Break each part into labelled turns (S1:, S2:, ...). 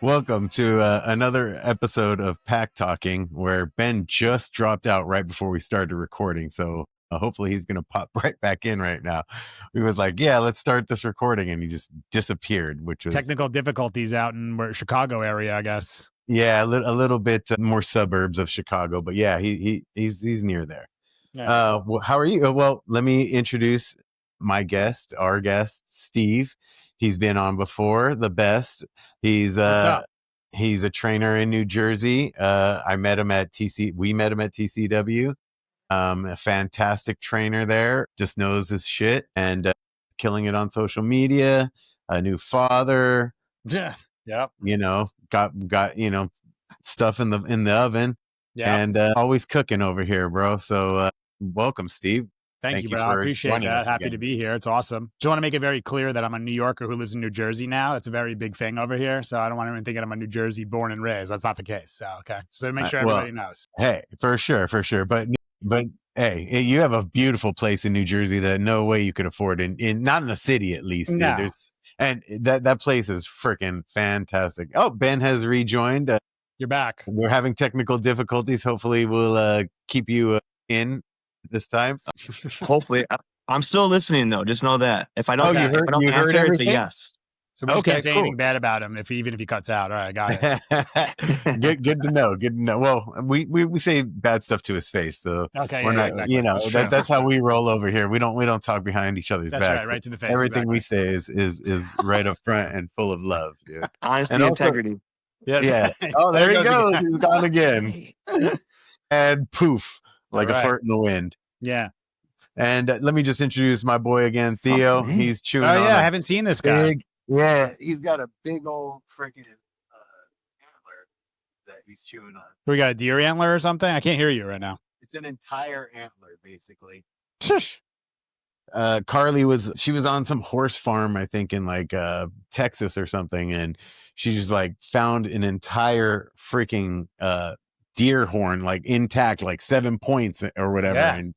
S1: Welcome to another episode of Pack Talking, where Ben just dropped out right before we started recording. So hopefully he's going to pop right back in right now. He was like, yeah, let's start this recording. And he just disappeared, which was
S2: technical difficulties out in Chicago area, I guess.
S1: Yeah, a little bit more suburbs of Chicago. But yeah, he's near there.
S2: Yeah.
S1: How are you? Well, let me introduce my guest, our guest, Steve. He's been on before, the best. He's a trainer in New Jersey. I met him at we met him at TCW. A fantastic trainer there, just knows his shit and killing it on social media. A new father.
S2: Yeah. Yep.
S1: You know, got stuff in the oven.
S2: Yeah.
S1: And always cooking over here, bro. So welcome, Steve.
S2: Thank you, bro. I appreciate that. Happy to be here. It's awesome. Just want to make it very clear that I'm a New Yorker who lives in New Jersey now. It's a very big thing over here. So I don't want anyone thinking I'm a New Jersey born and raised. That's not the case. So, okay. So to make sure everybody knows.
S1: Hey, for sure. But hey, you have a beautiful place in New Jersey that no way you could afford not in the city, at least.
S2: No.
S1: Dude. And that place is freaking fantastic. Oh, Ben has rejoined.
S2: You're back.
S1: We're having technical difficulties. Hopefully we'll keep you in this time.
S3: Hopefully. I'm still listening though. Just know that if I don't,
S1: you heard everything?
S3: It's a yes.
S2: So we can't say anything bad about him even if he cuts out. All right, got
S1: it. good to know. Good to know. Well, we say bad stuff to his face, so we're not. Exactly. That's how we roll over here. We don't talk behind each other's backs.
S2: Right to the face.
S1: Everything we say is right up front and full of love, dude.
S3: Honesty and integrity.
S1: Yes. Yeah. Oh, there he goes. He's gone again. And poof, like a fart in the wind.
S2: Yeah.
S1: And let me just introduce my boy again, Theo. He's chewing.
S2: Oh yeah, I haven't seen this guy.
S1: Yeah, he's got a big old freaking antler that he's chewing on.
S2: We got a deer antler or something? I can't hear you right now.
S1: It's an entire antler, basically. Carly was on some horse farm, I think in like Texas or something, and she just like found an entire freaking deer horn, like intact, like 7 points or whatever, and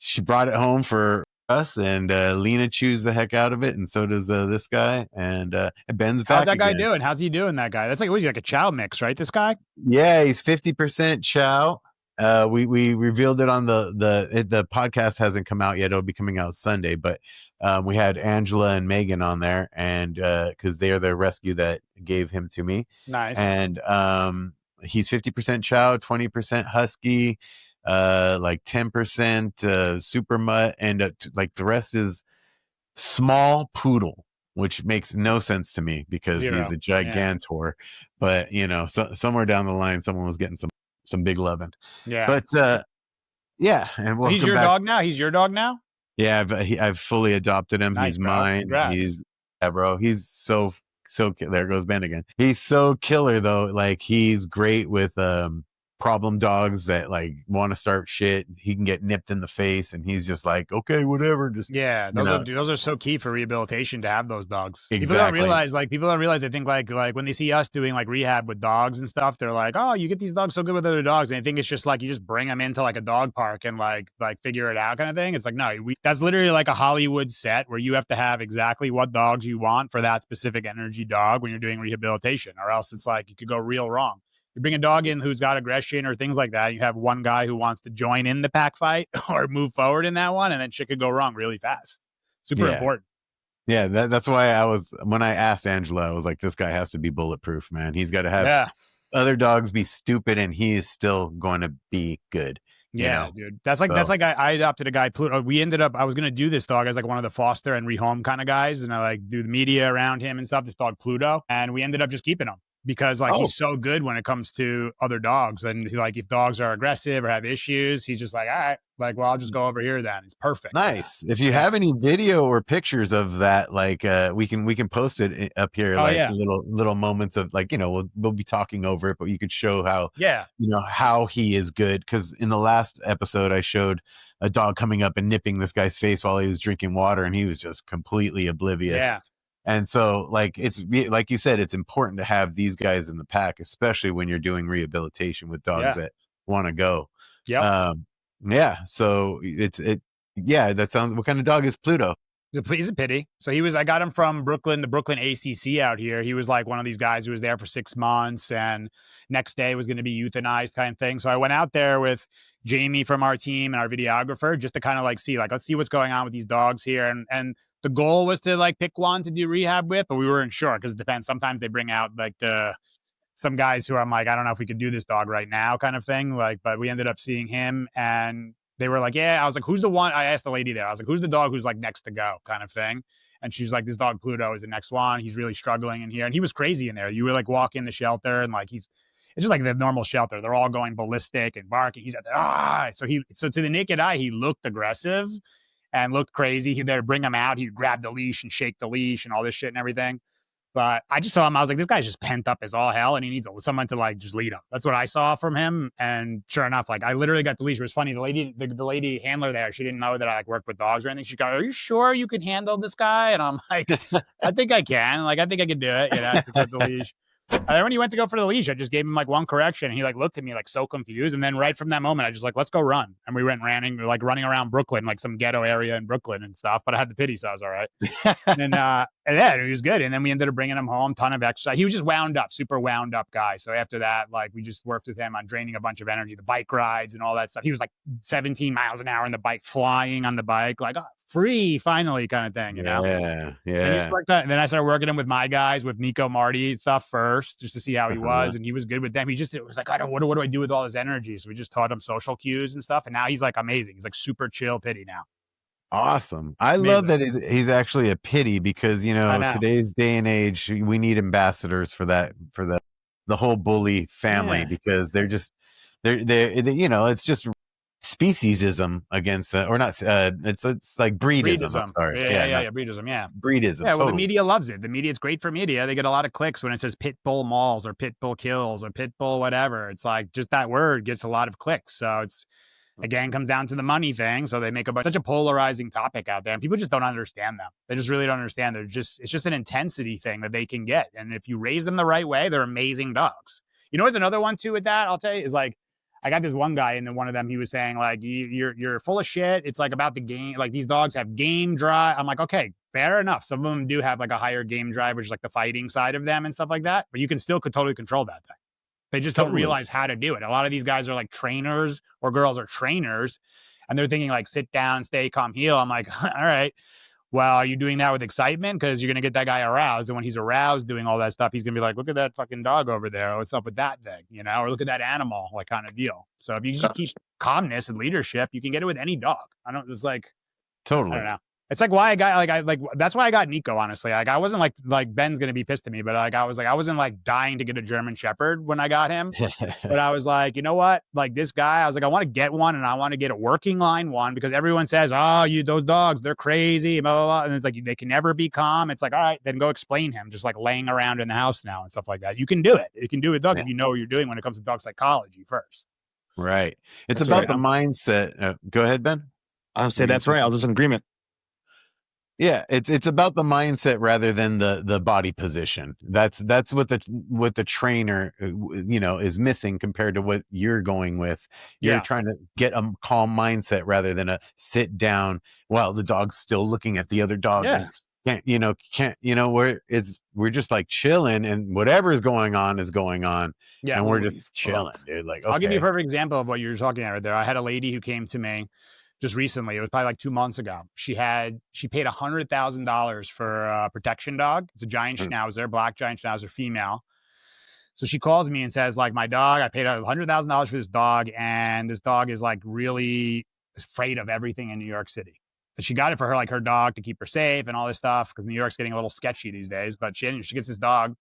S1: she brought it home for us, and Lena chews the heck out of it, and so does this guy, and Ben's back.
S2: How's that guy doing? How's he doing, that guy? That's like, what is he, like a chow mix, right, this guy?
S1: Yeah, he's 50% chow. We revealed it on the podcast hasn't come out yet. It'll be coming out Sunday, but we had Angela and Megan on there, and because they're the rescue that gave him to me.
S2: Nice.
S1: And he's 50% chow, 20% husky, like 10% super mutt, and like the rest is small poodle, which makes no sense to me because he's a gigantor. But somewhere down the line, someone was getting some big loving.
S2: Yeah.
S1: But and
S2: so he's your dog now. He's your dog now.
S1: Yeah, I've fully adopted him.
S2: Nice,
S1: he's mine.
S2: Congrats.
S1: Bro. He's so there goes Ben again. He's so killer though. Like he's great with problem dogs that like want to start shit. He can get nipped in the face, and he's just like, okay, whatever. Just
S2: those are so key for rehabilitation to have those dogs.
S1: Exactly.
S2: People don't realize. They think like when they see us doing like rehab with dogs and stuff, they're like, oh, you get these dogs so good with other dogs, and they think it's just like you just bring them into like a dog park and like figure it out kind of thing. It's like, no, that's literally like a Hollywood set where you have to have exactly what dogs you want for that specific energy dog when you're doing rehabilitation, or else it's like you could go real wrong. You bring a dog in who's got aggression or things like that. You have one guy who wants to join in the pack fight or move forward in that one, and then shit could go wrong really fast. Super important.
S1: Yeah, that's why when I asked Angela, I was like, this guy has to be bulletproof, man. He's got to have other dogs be stupid, and he is still going to be good.
S2: Yeah, dude. That's like I adopted a guy, Pluto. I was going to do this dog as like one of the foster and rehome kind of guys, and I like do the media around him and stuff, this dog Pluto, and we ended up just keeping him. Because he's so good when it comes to other dogs, and like if dogs are aggressive or have issues, he's just like, all right, like, well, I'll just go over here then. It's perfect.
S1: Nice. If you have any video or pictures of that, like we can post it up here, little moments of like, we'll be talking over it, but you could show how how he is good. Because in the last episode, I showed a dog coming up and nipping this guy's face while he was drinking water, and he was just completely oblivious. Yeah. And so, like, it's like you said, it's important to have these guys in the pack, especially when you're doing rehabilitation with dogs that want to go.
S2: Yeah.
S1: So that sounds. What kind of dog is Pluto?
S2: He's a pity. So I got him from Brooklyn, the Brooklyn ACC out here. He was like one of these guys who was there for 6 months and next day was going to be euthanized kind of thing. So I went out there with Jamie from our team and our videographer just to kind of like see, like, let's see what's going on with these dogs here. And the goal was to like pick one to do rehab with, but we weren't sure because it depends. Sometimes they bring out like some guys who I'm like, I don't know if we could do this dog right now kind of thing. Like, but we ended up seeing him and they were like, yeah. I was like, who's the one? I asked the lady there. I was like, who's the dog who's like next to go kind of thing? And she's like, this dog Pluto is the next one. He's really struggling in here. And he was crazy in there. You would like walk in the shelter and like, it's just like the normal shelter. They're all going ballistic and barking. He's at the, so to the naked eye, he looked aggressive and looked crazy. They'd bring him out. He'd grab the leash and shake the leash and all this shit and everything. But I just saw him. I was like, this guy's just pent up as all hell, and he needs someone to like just lead him. That's what I saw from him. And sure enough, like I literally got the leash. It was funny. The lady handler there, she didn't know that I like worked with dogs or anything. She goes, "Are you sure you can handle this guy?" And I'm like, "I think I can. Like I think I can do it." You know, to put the leash. And then when he went to go for the leash, I just gave him like one correction. And he like looked at me like so confused. And then right from that moment, I just like, let's go run. And we went running around Brooklyn, like some ghetto area in Brooklyn and stuff. But I had the pity, so I was all right. and then he was good. And then we ended up bringing him home, ton of exercise. He was just wound up, super wound up guy. So after that, like we just worked with him on draining a bunch of energy, the bike rides and all that stuff. He was like 17 miles an hour on the bike, flying on the bike, like, free finally kind of thing, you know?
S1: Yeah.
S2: And then I started working him with my guys, with Nico, Marty and stuff first, just to see how he was. And he was good with them. It was like, what do I do with all this energy? So we just taught him social cues and stuff. And now he's like amazing. He's like super chill pity now.
S1: Awesome. I love that he's actually a pity because, you know, today's day and age, we need ambassadors for that, for the whole bully family, because they're you know, it's just speciesism against the, or not, it's like breedism. I'm sorry.
S2: Breedism.
S1: Breedism.
S2: Yeah, well, the media loves it. It's great for media. They get a lot of clicks when it says pit bull mauls or pit bull kills or pit bull whatever. It's like just that word gets a lot of clicks. So it's, again, comes down to the money thing. So they make such a polarizing topic out there, and people just don't understand them. They just really don't understand. It's just an intensity thing that they can get. And if you raise them the right way, they're amazing dogs. You know what's another one too with that, I'll tell you, is like, I got this one guy, and then one of them, he was saying like, you're full of shit. It's like about the game. Like these dogs have game drive. I'm like, okay, fair enough. Some of them do have like a higher game drive, which is like the fighting side of them and stuff like that. But you can still totally control that thing. They just don't realize how to do it. A lot of these guys are like trainers, or girls are trainers, and they're thinking like, sit down, stay calm, heel. I'm like, all right. Well, are you doing that with excitement? Because you're going to get that guy aroused. And when he's aroused doing all that stuff, he's going to be like, look at that fucking dog over there. What's up with that thing? You know, or look at that animal, like kind of deal. So if you just keep calmness and leadership, you can get it with any dog. It's like,
S1: totally.
S2: I don't know. It's like why I got that's why I got Nico, honestly. Like I wasn't like Ben's going to be pissed at me, but like I wasn't like dying to get a German Shepherd when I got him. But I was like, you know what? Like this guy, I was like, I want to get one, and I want to get a working line one, because everyone says, oh, those dogs, they're crazy, blah, blah, blah. And it's like, they can never be calm. It's like, all right, then go explain him, just like laying around in the house now and stuff like that. You can do it. You can do it with dogs if you know what you're doing when it comes to dog psychology first.
S1: Right. It's about the mindset. Go ahead, Ben.
S3: I'll say that's right. I was just in agreement.
S1: Yeah, it's about the mindset rather than the body position. That's what the trainer, you know, is missing compared to what you're going with. You're trying to get a calm mindset rather than a sit down while the dog's still looking at the other dog.
S2: Yeah.
S1: We're just like chilling, and whatever is going on is going on.
S2: Yeah,
S1: and we're just chilling, dude. Like, okay.
S2: I'll give you a perfect example of what you're talking about right there. I had a lady who came to me just recently. It was probably like 2 months ago. She paid $100,000 for a protection dog. It's a giant schnauzer, black giant schnauzer, female. So she calls me and says, like, my dog, I paid $100,000 for this dog, and this dog is like really afraid of everything in New York City. And she got it for her, like her dog, to keep her safe and all this stuff, because New York's getting a little sketchy these days. But she gets this dog.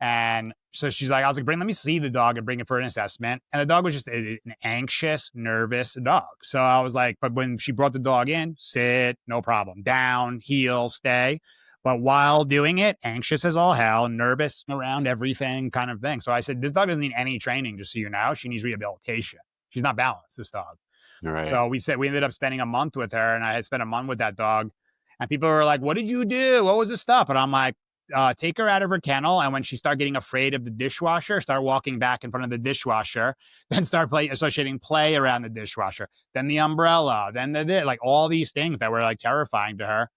S2: And so she's like, I was like, let me see the dog and bring it for an assessment. And the dog was just an anxious, nervous dog. So I was like, but when she brought the dog in, sit, no problem. Down, heel, stay. But while doing it, anxious as all hell, nervous around everything kind of thing. So I said, this dog doesn't need any training, just so you know. She needs rehabilitation. She's not balanced, this dog.
S1: Right.
S2: So we ended up spending a month with her, and I had spent a month with that dog. And people were like, what did you do? What was the stuff? And I'm like, take her out of her kennel, and when she started getting afraid of the dishwasher, start walking back in front of the dishwasher, then start associating play around the dishwasher, then the umbrella, then like all these things that were like terrifying to her.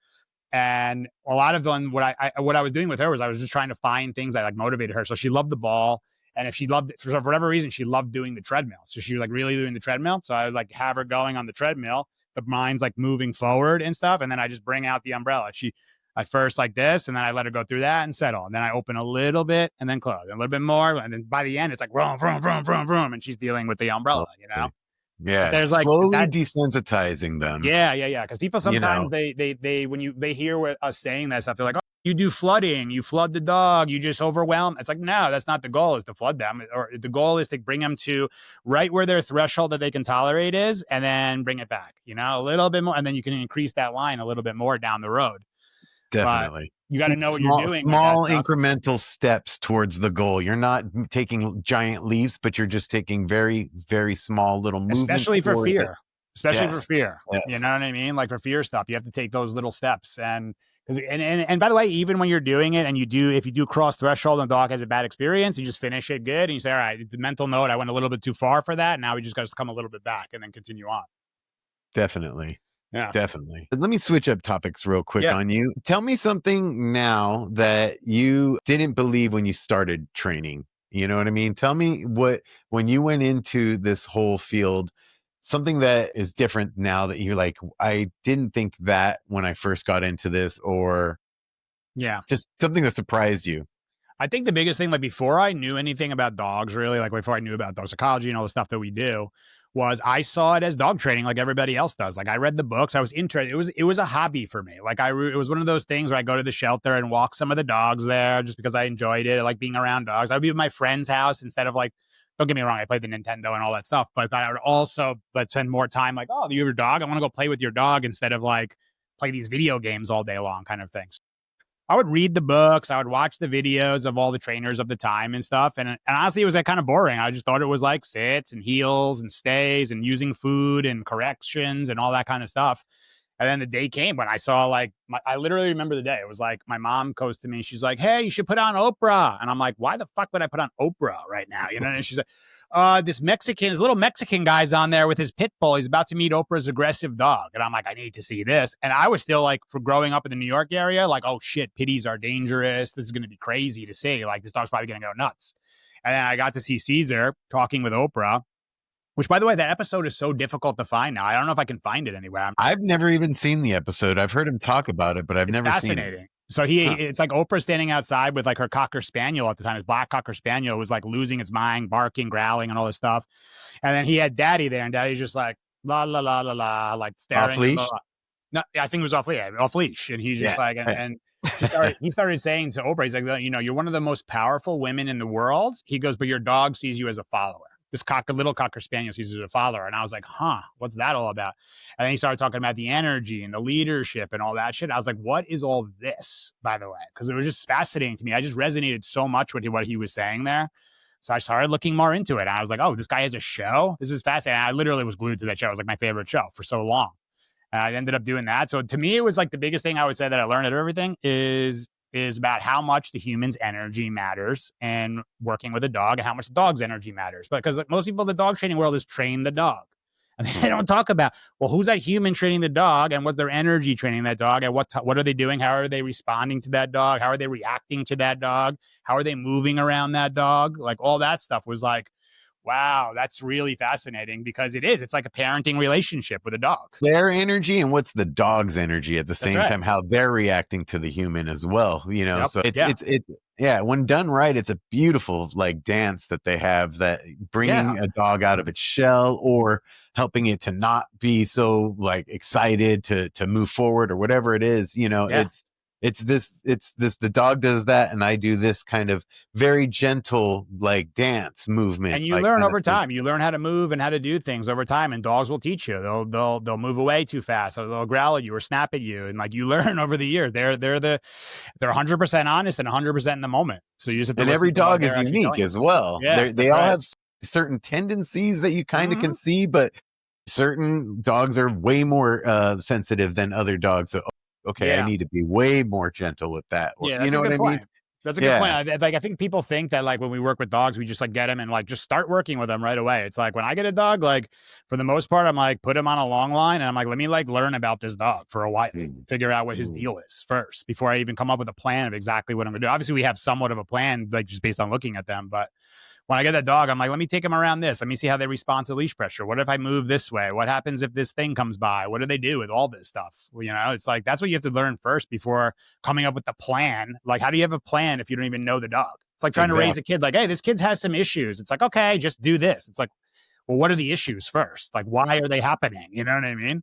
S2: And a lot of them, what I was doing with her was I was just trying to find things that like motivated her. So she loved the ball. And if she loved it, for whatever reason, she loved doing the treadmill. So she was like really doing the treadmill. So I would like have her going on the treadmill. The mind's like moving forward and stuff. And then I just bring out the umbrella. She at first like this, and then I let her go through that and settle. And then I open a little bit and then close, and a little bit more. And then by the end, it's like vroom, vroom, vroom, vroom, vroom. And she's dealing with the umbrella, you know?
S1: Yeah.
S2: But there's like
S1: slowly desensitizing them.
S2: Yeah. Because people sometimes they when they hear us saying that stuff, they're like, oh, you do flooding, you flood the dog, you just overwhelm. It's like, no, that's not the goal, is to flood them. Or the goal is to bring them to right where their threshold that they can tolerate is, and then bring it back, you know, a little bit more. And then you can increase that line a little bit more down the road.
S1: Definitely.
S2: But you got to know what you're doing.
S1: Small incremental steps towards the goal. You're not taking giant leaps, but you're just taking very, very small little movements.
S2: Especially for fear. Especially for fear.
S1: Yes.
S2: You know what I mean? Like for fear stuff, you have to take those little steps. And by the way, even when you're doing it and if you do cross threshold and the dog has a bad experience, you just finish it good. And you say, all right, the mental note, I went a little bit too far for that. Now we just got to come a little bit back and then continue on.
S1: Definitely.
S2: Yeah,
S1: definitely. But let me switch up topics real quick on you. Tell me something now that you didn't believe when you started training. You know what I mean? Tell me when you went into this whole field, something that is different now that you're like, I didn't think that when I first got into this, or just something that surprised you.
S2: I think the biggest thing, like before I knew anything about dogs, really, like before I knew about dog psychology and all the stuff that we do, was I saw it as dog training like everybody else does. Like I read the books, I was interested. It was a hobby for me. Like it was one of those things where I go to the shelter and walk some of the dogs there just because I enjoyed it. I like being around dogs. I would be at my friend's house instead of like, don't get me wrong, I played the Nintendo and all that stuff, but I would also spend more time like, oh, you have a dog? I want to go play with your dog instead of like play these video games all day long kind of things. I would read the books. I would watch the videos of all the trainers of the time and stuff. And honestly, it was like kind of boring. I just thought it was like sits and heels and stays and using food and corrections and all that kind of stuff. And then the day came when I saw I literally remember the day. It was like my mom goes to me. She's like, hey, you should put on Oprah. And I'm like, why the fuck would I put on Oprah right now? You know, and she's like, this little Mexican guy's on there with his pit bull. He's about to meet Oprah's aggressive dog. And I'm like, I need to see this. And I was still like, for growing up in the New York area, like, oh shit, pitties are dangerous. This is going to be crazy to see. Like, this dog's probably going to go nuts. And then I got to see Caesar talking with Oprah. Which, by the way, that episode is so difficult to find now. I don't know if I can find it anywhere.
S1: I've never even seen the episode. I've heard him talk about it, but I've never seen it.
S2: So it's like Oprah standing outside with like her Cocker Spaniel at the time. His black Cocker Spaniel was like losing its mind, barking, growling, and all this stuff. And then he had Daddy there, and Daddy's just like la la la la la, like staring.
S1: Off leash?
S2: No, I think it was off leash, and he's just like, and he started saying to Oprah, he's like, you know, you're one of the most powerful women in the world. He goes, but your dog sees you as a follower. This little Cocker Spaniel sees as a follower. And I was like, what's that all about? And then he started talking about the energy and the leadership and all that shit. I was like, what is all this, by the way? Because it was just fascinating to me. I just resonated so much with what he was saying there. So I started looking more into it. And I was like, oh, this guy has a show? This is fascinating. And I literally was glued to that show. It was like my favorite show for so long. And I ended up doing that. So to me, it was like the biggest thing I would say that I learned out of everything is about how much the human's energy matters and working with a dog, and how much the dog's energy matters. Because like, most people in the dog training world is train the dog. And they don't talk about, well, who's that human training the dog, and what's their energy training that dog, and what are they doing? How are they responding to that dog? How are they reacting to that dog? How are they moving around that dog? Like all that stuff was like, wow, that's really fascinating, because it's like a parenting relationship with a dog.
S1: Their energy and what's the dog's energy at the same time, how they're reacting to the human as well, you know? So it's when done right, it's a beautiful like dance that they have, that bringing a dog out of its shell or helping it to not be so like excited to move forward or whatever it is, you know, it's this, the dog does that, and I do this kind of very gentle, like dance movement.
S2: And you learn over time. You learn how to move and how to do things over time, and dogs will teach you. They'll move away too fast, or they'll growl at you or snap at you. And like you learn over the year, they're 100% honest and 100% in the moment. So you just have to,
S1: and every dog is unique as well.
S2: Yeah,
S1: they all have certain tendencies that you kind of can see, but certain dogs are way more sensitive than other dogs. So, okay, I need to be way more gentle with that. Or,
S2: that's
S1: you know what I mean?
S2: That's a good point. I think people think that like when we work with dogs, we just like get them and like just start working with them right away. It's like when I get a dog, like for the most part, I'm like put him on a long line and I'm like, let me like learn about this dog for a while, figure out what his deal is first before I even come up with a plan of exactly what I'm gonna do. Obviously, we have somewhat of a plan, like just based on looking at them, but when I get that dog, I'm like, let me take him around this. Let me see how they respond to leash pressure. What if I move this way? What happens if this thing comes by? What do they do with all this stuff? Well, it's like, that's what you have to learn first before coming up with the plan. Like, how do you have a plan if you don't even know the dog? It's like trying to raise a kid like, hey, this kid has some issues. It's like, okay, just do this. It's like, well, what are the issues first? Like, why are they happening? You know what I mean?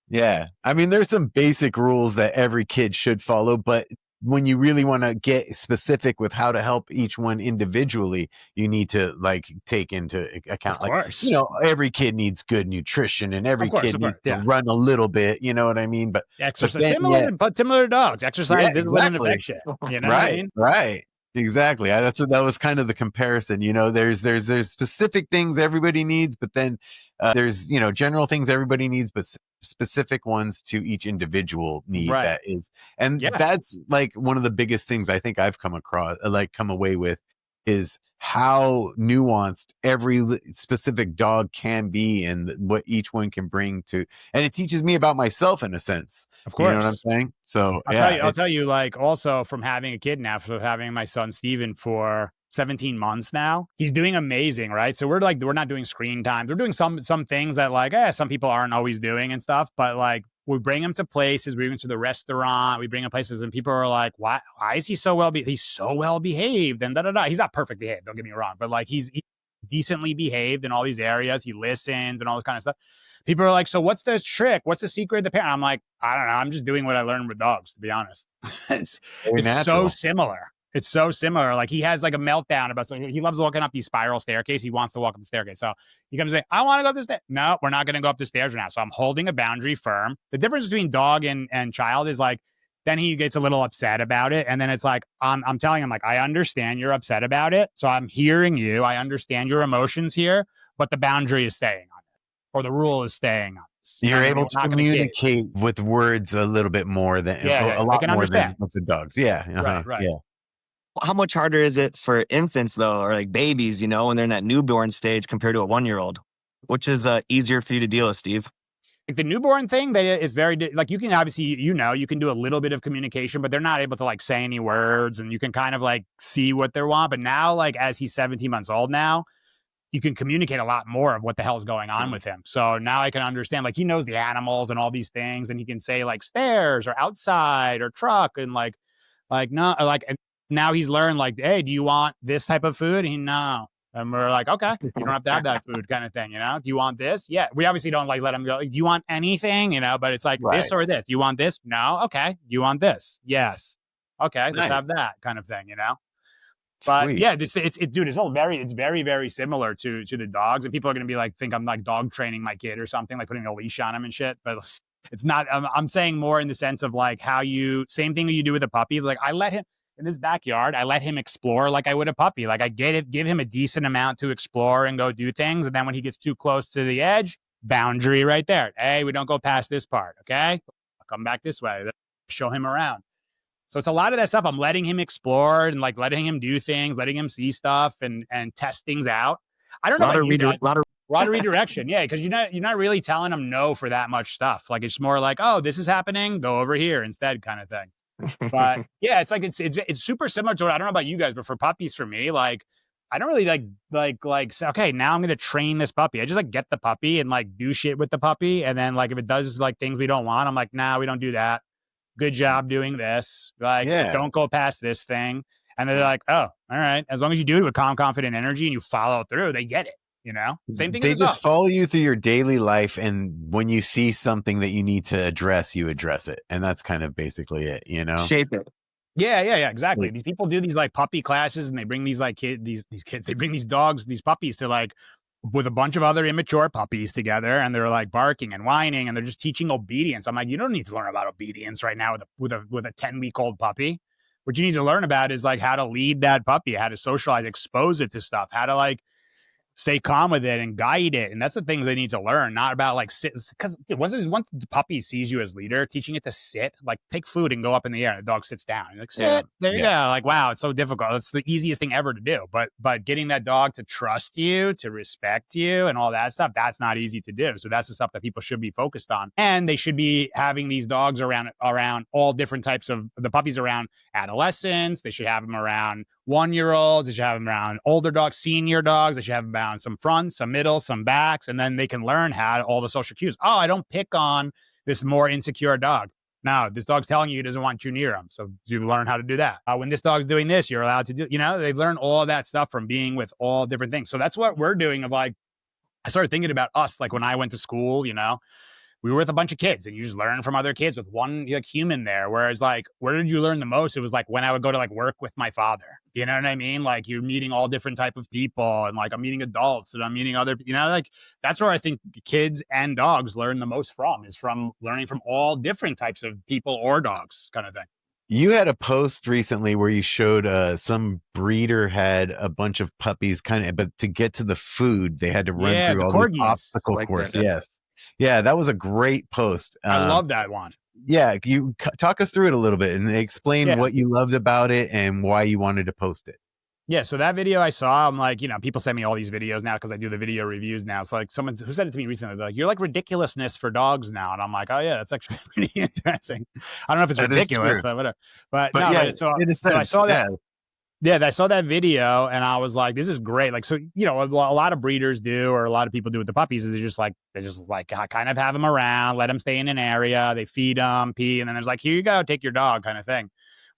S1: Yeah. I mean, there's some basic rules that every kid should follow, but when you really want to get specific with how to help each one individually, you need to like take into account, like, every kid needs good nutrition and every kid needs to run a little bit, you know what I mean? But
S2: exercise, similar to dogs, exercise doesn't affect shit. You know what I mean?
S1: Right. Exactly. That was kind of the comparison. There's specific things everybody needs, but then there's general things everybody needs, but specific ones to each individual need. That is, and that's like one of the biggest things I think I've come away with is how nuanced every specific dog can be and what each one can bring to, and it teaches me about myself in a sense.
S2: Of course.
S1: You know what I'm saying? So
S2: I'll tell you, like also from having a kid now, for having my son Steven for 17 months now, he's doing amazing, right? So we're not doing screen times. We're doing some things that like, some people aren't always doing and stuff, but like we bring him to places, we bring him to the restaurant, we bring him places and people are like, why is he so he's so well behaved and He's not perfect behaved, don't get me wrong, but like he's decently behaved in all these areas. He listens and all this kind of stuff. People are like, so what's the trick? What's the secret of the parent? I'm like, I don't know. I'm just doing what I learned with dogs, to be honest. It's so similar. It's so similar. Like he has like a meltdown about something. He loves walking up these spiral staircase. He wants to walk up the staircase. So he comes in, I want to go up the stairs. No, we're not going to go up the stairs now. So I'm holding a boundary firm. The difference between dog and child is like, then he gets a little upset about it. And then it's like, I'm telling him like, I understand you're upset about it. So I'm hearing you. I understand your emotions here, but the boundary is staying on it, or the rule is staying on this.
S1: You're able to communicate with words a little bit more than a lot more than with the dogs. Yeah.
S2: Right.
S1: Yeah.
S3: How much harder is it for infants though, or like babies, when they're in that newborn stage compared to a 1-year-old? Which is easier for you to deal with, Steve?
S2: Like the newborn thing, it's very like you can obviously you can do a little bit of communication, but they're not able to like say any words, and you can kind of like see what they want. But now, like as he's 17 months old now, you can communicate a lot more of what the hell's going on with him. So now I can understand, like he knows the animals and all these things, and he can say like stairs or outside or truck, and like no, like. And now he's learned like, hey, do you want this type of food? No. And we're like, okay, you don't have to have that food kind of thing, Do you want this? Yeah. We obviously don't like let him go, do you want anything? But it's like this or this. Do you want this? No. Okay. Do you want this? Yes. Okay. Let's have that kind of thing, But
S1: Sweet.
S2: yeah, it's very, very similar to the dogs. And people are going to be like, think I'm like dog training my kid or something, like putting a leash on him and shit. But it's not, I'm saying more in the sense of like same thing that you do with a puppy. Like I let him, in this backyard, I let him explore like I would a puppy. Like I give him a decent amount to explore and go do things. And then when he gets too close to the edge, boundary right there. Hey, we don't go past this part. Okay. I'll come back this way. Show him around. So it's a lot of that stuff. I'm letting him explore and like letting him do things, letting him see stuff and test things out. I don't know. A lot of redirection. Yeah. Cause you're not really telling him no for that much stuff. Like it's more like, oh, this is happening. Go over here instead kind of thing. But yeah, it's like it's super similar to what I don't know about you guys, but for puppies, for me, like I don't really like say, okay, now I'm gonna train this puppy. I just like get the puppy and like do shit with the puppy, and then like if it does like things we don't want, I'm like, nah, we don't do that. Good job doing this. Like, don't go past this thing. And then they're like, oh, all right. As long as you do it with calm, confident energy and you follow through, they get it. Same thing.
S1: They just follow you through your daily life, and when you see something that you need to address, you address it, and that's kind of basically it.
S3: Shape it.
S2: Yeah, exactly. These people do these like puppy classes, and they bring these like these kids, they bring these dogs, these puppies to like with a bunch of other immature puppies together, and they're like barking and whining, and they're just teaching obedience. I'm like, you don't need to learn about obedience right now with a 10-week-old puppy. What you need to learn about is like how to lead that puppy, how to socialize, expose it to stuff, how to like stay calm with it and guide it. And that's the things they need to learn, not about like sit. Because once the puppy sees you as leader, teaching it to sit, like take food and go up in the air. The dog sits down. You're like, sit, there you go. Like, wow, it's so difficult. It's the easiest thing ever to do. But getting that dog to trust you, to respect you and all that stuff, that's not easy to do. So that's the stuff that people should be focused on. And they should be having these dogs around all different types of the puppies around adolescents. They should have them around 1-year-olds. They should have them around older dogs, senior dogs. They should have them around some fronts, some middle, some backs, and then they can learn how all the social cues. Oh, I don't pick on this more insecure dog. Now, this dog's telling you he doesn't want you near him. So you learn how to do that. When this dog's doing this, you're allowed to do, they learn all that stuff from being with all different things. So that's what we're doing. Of like, I started thinking about us, like when I went to school, we were with a bunch of kids and you just learn from other kids with one like human there. Whereas like, where did you learn the most? It was like when I would go to like work with my father, you know what I mean? Like you're meeting all different type of people and like I'm meeting adults and I'm meeting other, like that's where I think kids and dogs learn the most from, is from learning from all different types of people or dogs kind of thing.
S1: You had a post recently where you showed some breeder had a bunch of puppies but to get to the food, they had to run through all these obstacle course. Yes. Yeah, that was a great post.
S2: I love that one.
S1: Yeah, you talk us through it a little bit and explain what you loved about it and why you wanted to post it.
S2: Yeah, so that video I saw, I'm like, people send me all these videos now because I do the video reviews now. It's like someone who said it to me recently, they're like, you're like ridiculousess for dogs now. And I'm like, oh yeah, that's actually pretty interesting. I don't know if it's ridiculous, but whatever. But no,
S1: yeah,
S2: so I saw that. Yeah, I saw that video and I was like, this is great. Like, so, a lot of breeders do, or a lot of people do with the puppies, is they just like kind of have them around, let them stay in an area, they feed them, pee, and then there's like, here you go, take your dog kind of thing.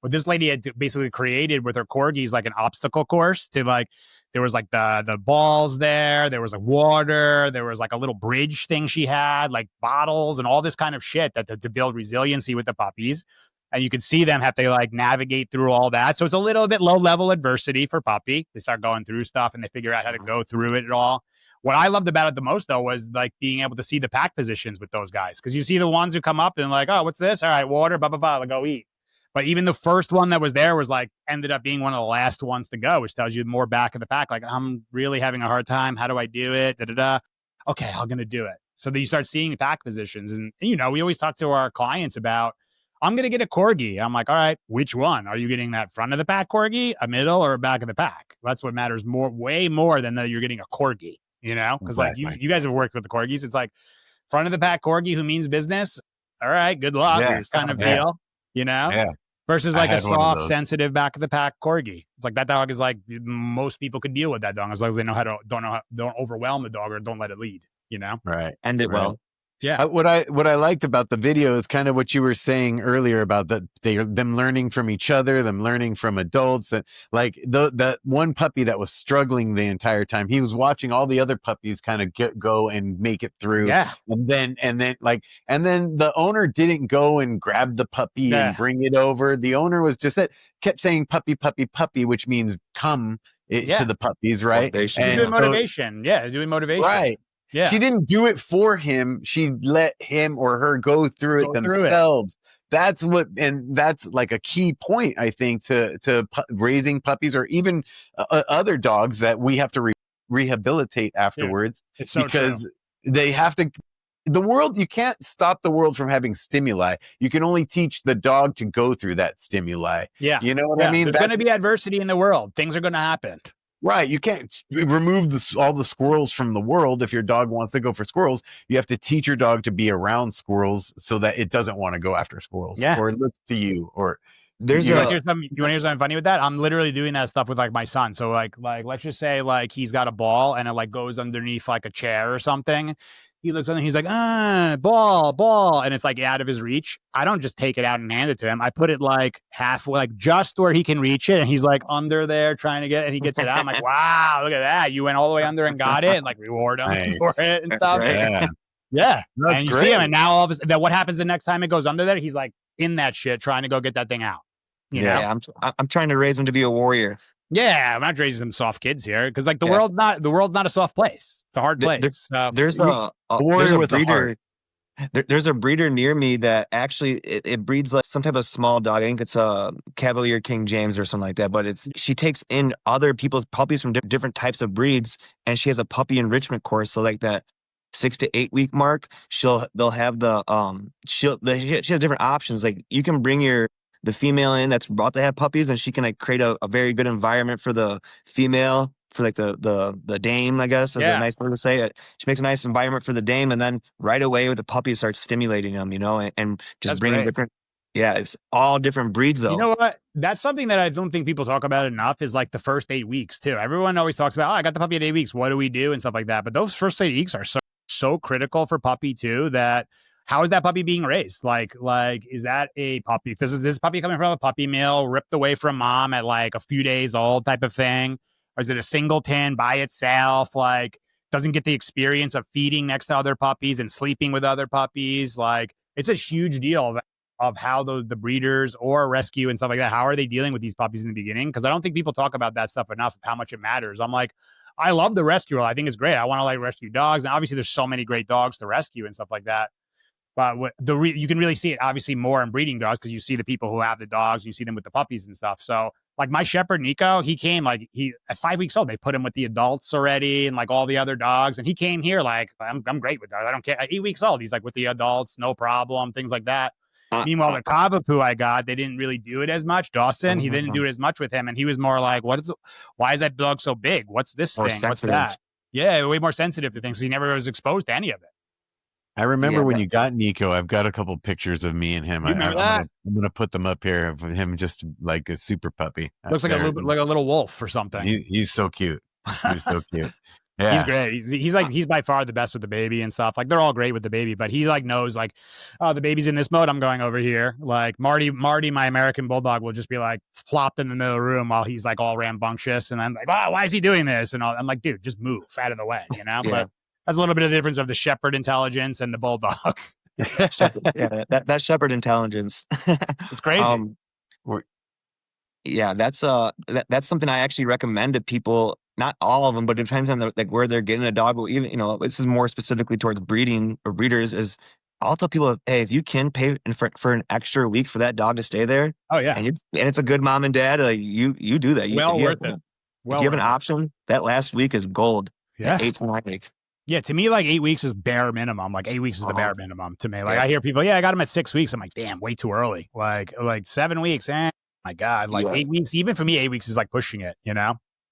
S2: But this lady had basically created with her corgis like an obstacle course to like, there was like the balls there was like water, there was like a little bridge thing she had, like bottles and all this kind of shit to build resiliency with the puppies. And you can see them have to like navigate through all that. So it's a little bit low level adversity for puppy. They start going through stuff and they figure out how to go through it all. What I loved about it the most though was like being able to see the pack positions with those guys. Cause you see the ones who come up and like, oh, what's this? All right, water, blah, blah, blah, I'll go eat. But even the first one that was there was like, ended up being one of the last ones to go, which tells you more back of the pack. Like, I'm really having a hard time. How do I do it? Okay, I'm going to do it. So then you start seeing the pack positions. And we always talk to our clients about, I'm going to get a corgi. I'm like, all right, which one? Are you getting that front of the pack corgi, a middle, or a back of the pack? That's what matters way more than that you're getting a corgi, because exactly. Like you guys have worked with the corgis. It's like front of the pack corgi who means business. All right, good luck. Kind of deal, Yeah. Versus like a soft, sensitive back of the pack corgi. It's like that dog is like most people could deal with that dog as long as they know how to don't overwhelm the dog or don't let it lead,
S1: Right.
S3: End it well.
S2: Yeah.
S1: What I liked about the video is kind of what you were saying earlier about them learning from each other, them learning from adults, and like that one puppy that was struggling the entire time. He was watching all the other puppies kind of go and make it through.
S2: Yeah.
S1: And then the owner didn't go and grab the puppy and bring it over. The owner was kept saying puppy, puppy, puppy, which means come to the puppies, right?
S2: Doing motivation. Doing motivation.
S1: Right.
S2: Yeah.
S1: She didn't do it for him. She let him or her go through it themselves. That's like a key point, I think, to raising puppies or even other dogs that we have to rehabilitate afterwards.
S2: Yeah. It's so
S1: because
S2: true.
S1: They have to. The world, you can't stop the world from having stimuli. You can only teach the dog to go through that stimuli.
S2: Yeah.
S1: You know what I mean?
S2: There's going to be adversity in the world. Things are going to happen.
S1: Right. You can't remove all the squirrels from the world. If your dog wants to go for squirrels, you have to teach your dog to be around squirrels so that it doesn't want to go after squirrels or look to you. Or
S2: you want to hear something funny with that? I'm literally doing that stuff with like my son. So like let's just say like he's got a ball and it like goes underneath like a chair or something. He looks under, he's like, ball. And it's like out of his reach. I don't just take it out and hand it to him. I put it like halfway, like just where he can reach it. And he's like under there trying to get it. And he gets it out. I'm like, wow, look at that. You went all the way under and got it, and like reward him for it and stuff.
S1: Right.
S2: Yeah.
S1: That's
S2: and you
S1: great.
S2: see him. And now all of a sudden, what happens the next time it goes under there? He's like in that shit trying to go get that thing out. You know?
S3: I'm trying to raise him to be a warrior.
S2: Yeah, I'm not raising some soft kids here because like the world's not a soft place. It's a hard place.
S3: There's a breeder. There's a breeder near me that actually it breeds like some type of small dog. I think it's a Cavalier King James or something like that. But she takes in other people's puppies from different types of breeds, and she has a puppy enrichment course. So like that 6 to 8 week mark, they'll have she has different options. Like you can bring the female in that's about to have puppies, and she can like create a very good environment for the female, for like the dame, I guess is a nice way to say it. She makes a nice environment for the dame, and then right away with the puppy starts stimulating them, and just
S2: That's
S3: bringing
S2: great.
S3: different. Yeah, it's all different breeds though.
S2: You know what? That's something that I don't think people talk about enough is like the first 8 weeks too. Everyone always talks about, oh, I got the puppy at 8 weeks. What do we do? And stuff like that. But those first 8 weeks are so critical for puppy too, that how is that puppy being raised? Like, is that a puppy? Because is this puppy coming from a puppy mill, ripped away from mom at like a few days old type of thing? Or is it a singleton by itself? Like, doesn't get the experience of feeding next to other puppies and sleeping with other puppies. Like, it's a huge deal of how the breeders or rescue and stuff like that, how are they dealing with these puppies in the beginning? Because I don't think people talk about that stuff enough, of how much it matters. I'm like, I love the rescue. I think it's great. I want to like rescue dogs. And obviously there's so many great dogs to rescue and stuff like that. But you can really see it obviously more in breeding dogs, because you see the people who have the dogs, you see them with the puppies and stuff. So like my shepherd, Nico, he came like at 5 weeks old, they put him with the adults already and like all the other dogs. And he came here like, I'm great with dogs. I don't care. At 8 weeks old, he's like with the adults, no problem, things like that. Meanwhile, the Cavapoo I got, they didn't really do it as much. Dawson, he didn't do it as much with him. And he was more like, why is that dog so big? What's this thing?
S3: Sensitive.
S2: What's that? Yeah, way more sensitive to things. He never was exposed to any of it.
S1: I remember when you got Nico, I've got a couple pictures of me and him. I'm gonna put them up here of him just like a super puppy.
S2: Looks like a little wolf or something.
S1: He's so cute. He's so cute. Yeah.
S2: He's great. He's by far the best with the baby and stuff. Like they're all great with the baby, but he like knows like, oh, the baby's in this mode, I'm going over here. Like Marty, my American Bulldog will just be like flopped in the middle of the room while he's like all rambunctious. And I'm like, oh, why is he doing this? And I'm like, dude, just move out of the way, you know? But that's a little bit of the difference of the shepherd intelligence and the Bulldog.
S3: that shepherd intelligence.
S2: It's crazy.
S3: That's something I actually recommend to people. Not all of them, but it depends on where they're getting a dog. Or even, this is more specifically towards breeding or breeders. Is I'll tell people, hey, if you can pay for an extra week for that dog to stay there, and it's a good mom and dad, like you do that.
S2: Worth it.
S3: If you have an option, that last week is gold.
S2: Yeah,
S3: 8 to 9 weeks.
S2: Yeah, to me, like 8 weeks is bare minimum. Like 8 weeks is the bare minimum to me. Like I hear people, I got him at 6 weeks. I'm like, damn, way too early. Like 7 weeks, my God. Like 8 weeks, even for me, 8 weeks is like pushing it,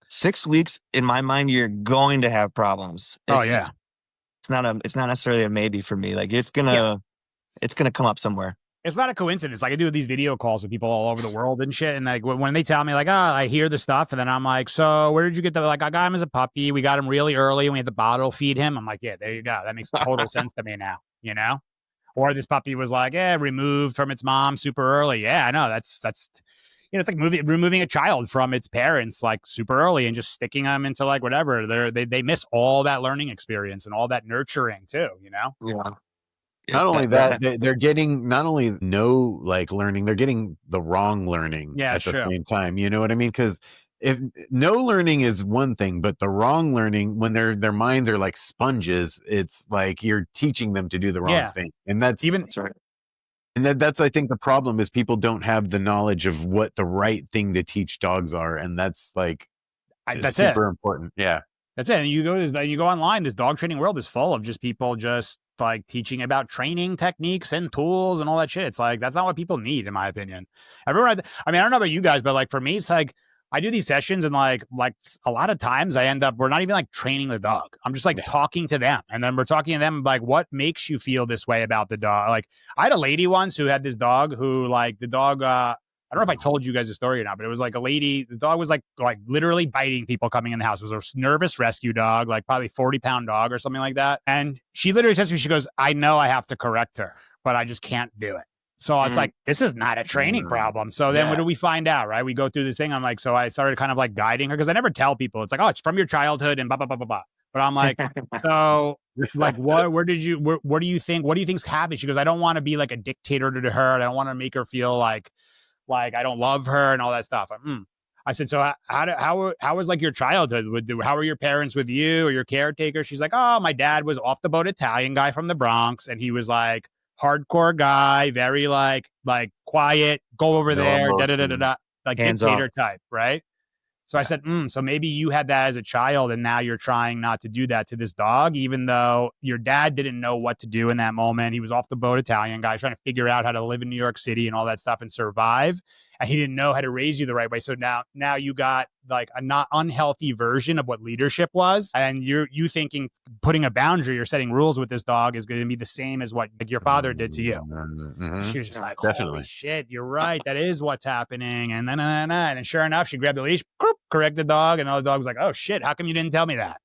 S3: 6 weeks, in my mind, you're going to have problems. It's not necessarily a maybe for me. Like it's gonna come up somewhere.
S2: It's not a coincidence. Like I do these video calls with people all over the world and shit. And like when they tell me like, I hear the stuff, and then I'm like, so where did you get I got him as a puppy. We got him really early and we had to bottle feed him. I'm like, yeah, there you go. That makes total sense to me now, Or this puppy was like, removed from its mom super early. Yeah, I know. That's it's like removing a child from its parents like super early and just sticking them into like whatever. They miss all that learning experience and all that nurturing too,
S3: Yeah.
S1: Not only that, they're getting not only no like learning, they're getting the wrong learning at the same time. You know what I mean? Because if no learning is one thing, but the wrong learning, when their minds are like sponges, it's like you're teaching them to do the wrong thing, and that's
S3: right.
S1: And that's I think the problem is people don't have the knowledge of what the right thing to teach dogs are, and that's like that's super important. Yeah,
S2: that's it. And you go online. This dog training world is full of just people just like teaching about training techniques and tools and all that shit. It's like that's not what people need, in my opinion. Everyone, I mean, I don't know about you guys, but like for me, it's like I do these sessions and like a lot of times we're not even like training the dog. I'm just like talking to them, and then we're talking to them like, what makes you feel this way about the dog? Like I had a lady once who had this dog who like the dog. I don't know if I told you guys the story or not, but it was like a lady. The dog was like literally biting people coming in the house. It was a nervous rescue dog, like probably 40-pound dog or something like that. And she literally says to me, she goes, I know I have to correct her, but I just can't do it. So it's like, this is not a training problem. So then what do we find out, right? We go through this thing. I'm like, so I started kind of like guiding her because I never tell people. It's like, oh, it's from your childhood and blah, blah, blah, blah, blah. But I'm like, so like, what do you think's happening? She goes, I don't want to be like a dictator to her. I don't want to make her feel like I don't love her and all that stuff. I said, so how was like your childhood? How were your parents with you or your caretaker? She's like, oh, my dad was off the boat Italian guy from the Bronx. And he was like hardcore guy, very like quiet, go over
S1: No
S2: there,
S1: emotions.
S2: like
S3: Hands
S2: dictator
S3: off.
S2: type, right? So I said, so maybe you had that as a child and now you're trying not to do that to this dog, even though your dad didn't know what to do in that moment. He was off the boat Italian guy trying to figure out how to live in New York City and all that stuff and survive. And he didn't know how to raise you the right way. So now you got like a not unhealthy version of what leadership was. And you thinking putting a boundary or setting rules with this dog is going to be the same as what your father did to you.
S1: Mm-hmm.
S2: She was just like,
S1: Definitely.
S2: holy shit, you're right. That is what's happening. And then sure enough, she grabbed the leash, correct the dog. And the dog was like, oh shit, how come you didn't tell me that?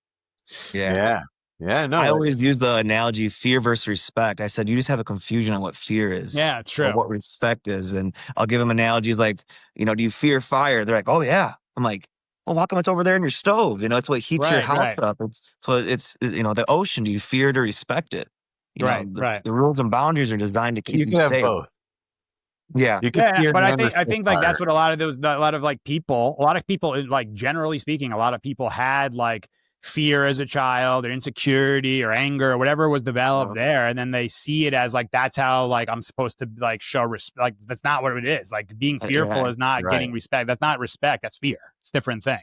S1: Yeah. No,
S3: I always use the analogy fear versus respect. I said, you just have a confusion on what fear is.
S2: Yeah, true.
S3: Or what respect is. And I'll give them analogies like, do you fear fire? They're like, oh yeah. I'm like, well, how come it's over there in your stove? It's what heats your house up. It's the ocean. Do you fear to respect it? The rules and boundaries are designed to keep you
S1: can
S3: safe.
S1: have both.
S3: Yeah.
S1: You can
S2: but I think like that's what a lot of people, like generally speaking, a lot of people had like fear as a child or insecurity or anger or whatever was developed there. And then they see it as like, that's how like I'm supposed to like show respect. Like that's not what it is. Like being fearful is not getting respect. That's not respect. That's fear. It's a different thing,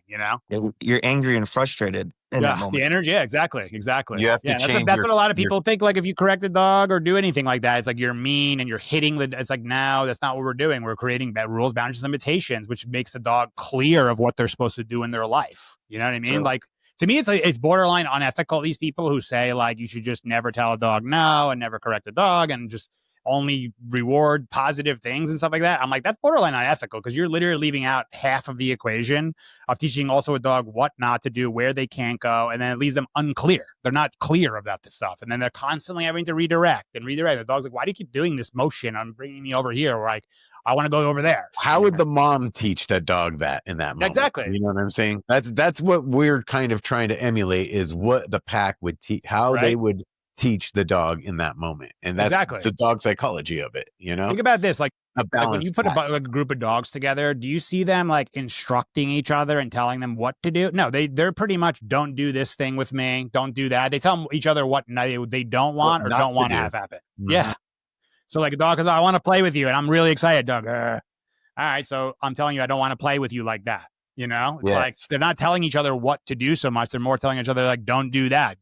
S3: You're angry and frustrated in that moment.
S2: The energy. Yeah, exactly.
S1: You have to change.
S2: That's what a lot of people think. Like if you correct a dog or do anything like that, it's like you're mean and you're hitting it's like, no, that's not what we're doing. We're creating rules, boundaries, limitations, which makes the dog clear of what they're supposed to do in their life. You know what I mean? Like, to me, it's borderline unethical. These people who say like you should just never tell a dog no and never correct a dog and just only reward positive things and stuff like that. I'm like, that's borderline unethical because you're literally leaving out half of the equation of teaching also a dog what not to do, where they can't go, and then it leaves them unclear. They're not clear about this stuff, and then they're constantly having to redirect. The dog's like, why do you keep doing this motion? I'm bringing me over here. Or like, I want to go over there.
S1: How would the mom teach that dog that in that moment?
S2: Exactly.
S1: You know what I'm saying? That's what we're kind of trying to emulate is what the pack would teach, how they would teach the dog in that moment. And that's the dog psychology of it, Think
S2: about this, like when you put a group of dogs together, do you see them like instructing each other and telling them what to do? No, they're pretty much don't do this thing with me. Don't do that. They tell each other what they don't want or don't want to have happen. Mm-hmm. Yeah. So like a dog goes, I want to play with you. And I'm really excited, dog. All right. So I'm telling you, I don't want to play with you like that. It's like they're not telling each other what to do so much. They're more telling each other like, don't do that.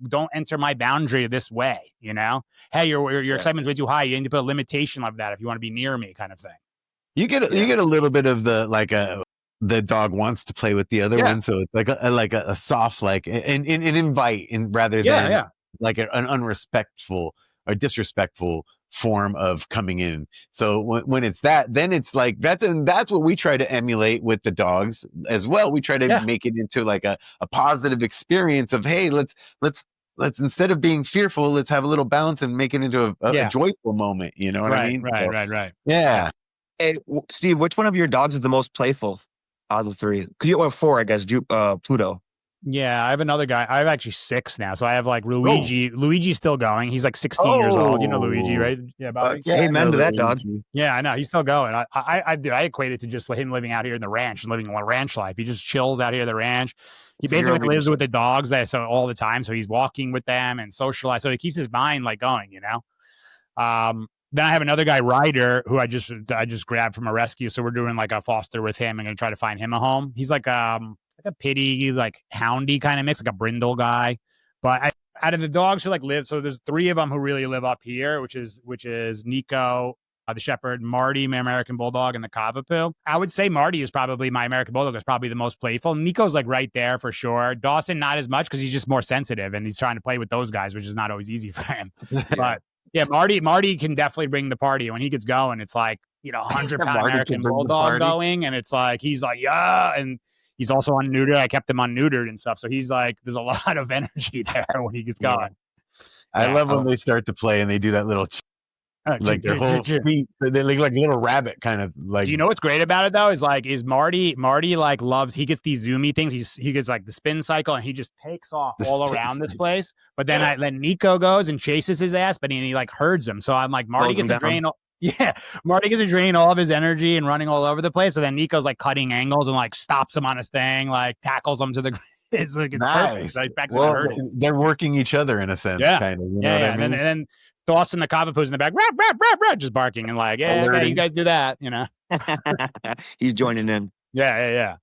S2: Don't enter my boundary this way, Hey, your excitement's way too high. You need to put a limitation of that if you want to be near me, kind of thing.
S1: You get a little bit of the like the dog wants to play with the other one, so it's like a soft an invite, rather than like an unrespectful or disrespectful form of coming in. So when it's that, then it's like that's what we try to emulate with the dogs as well. We try to make it into like a positive experience of, hey, let's instead of being fearful, let's have a little balance and make it into a joyful moment. You know what I mean?
S2: Right.
S1: Yeah.
S3: Hey, Steve, which one of your dogs is the most playful out of the three? Because you have 4, I guess. Pluto.
S2: Yeah, I have another guy. I have actually 6 now. So I have like Luigi. Oh. Luigi's still going. He's like 16 years old. You know Luigi, right? Yeah, Bobby.
S3: Amen to that, dog.
S2: Yeah, I know. He's still going. I equate it to just him living out here in the ranch and living a ranch life. He just chills out here at the ranch. He basically lives with the dogs so all the time. So he's walking with them and socialize. So he keeps his mind like going, Then I have another guy, Ryder, who I just grabbed from a rescue. So we're doing like a foster with him and gonna try to find him a home. He's like a pitty, like houndy kind of mix, like a brindle guy. But out of the dogs who like live, so there's 3 of them who really live up here, which is Nico, the Shepherd, Marty, my American Bulldog, and the Cavapoo. I would say Marty is probably my American Bulldog is probably the most playful. Nico's like right there for sure. Dawson, not as much because he's just more sensitive and he's trying to play with those guys, which is not always easy for him. But yeah, Marty can definitely bring the party. When he gets going, it's like, 100-pound American Bulldog going. And it's like, he's like, yeah. And he's also unneutered. I kept him unneutered and stuff. So he's like, there's a lot of energy there when he gets going.
S1: I love when they start to play and they do that little like their whole feet. They look like a little rabbit kind of like.
S2: Do you know what's great about it though? Is Marty like loves, he gets these zoomy things. He gets like the spin cycle and he just takes off all around this place. But then Nico goes and chases his ass, but he like herds him. So I'm like, Marty gets to drain Yeah, Marty gets to drain all of his energy and running all over the place, but then Nico's like cutting angles and like stops him on his thing, like tackles him to the. It's like it's perfect.
S1: Nice.
S2: Like backs
S1: Well,
S2: hurdle.
S1: they're working each other in a sense,
S2: Yeah,
S1: kind of. You know
S2: yeah,
S1: what
S2: yeah.
S1: I mean?
S2: And then Dawson the cockapoo's in the back, rap, rap, rap, rap, just barking and like, yeah, okay, you guys do that, you know.
S3: He's joining in.
S2: Yeah.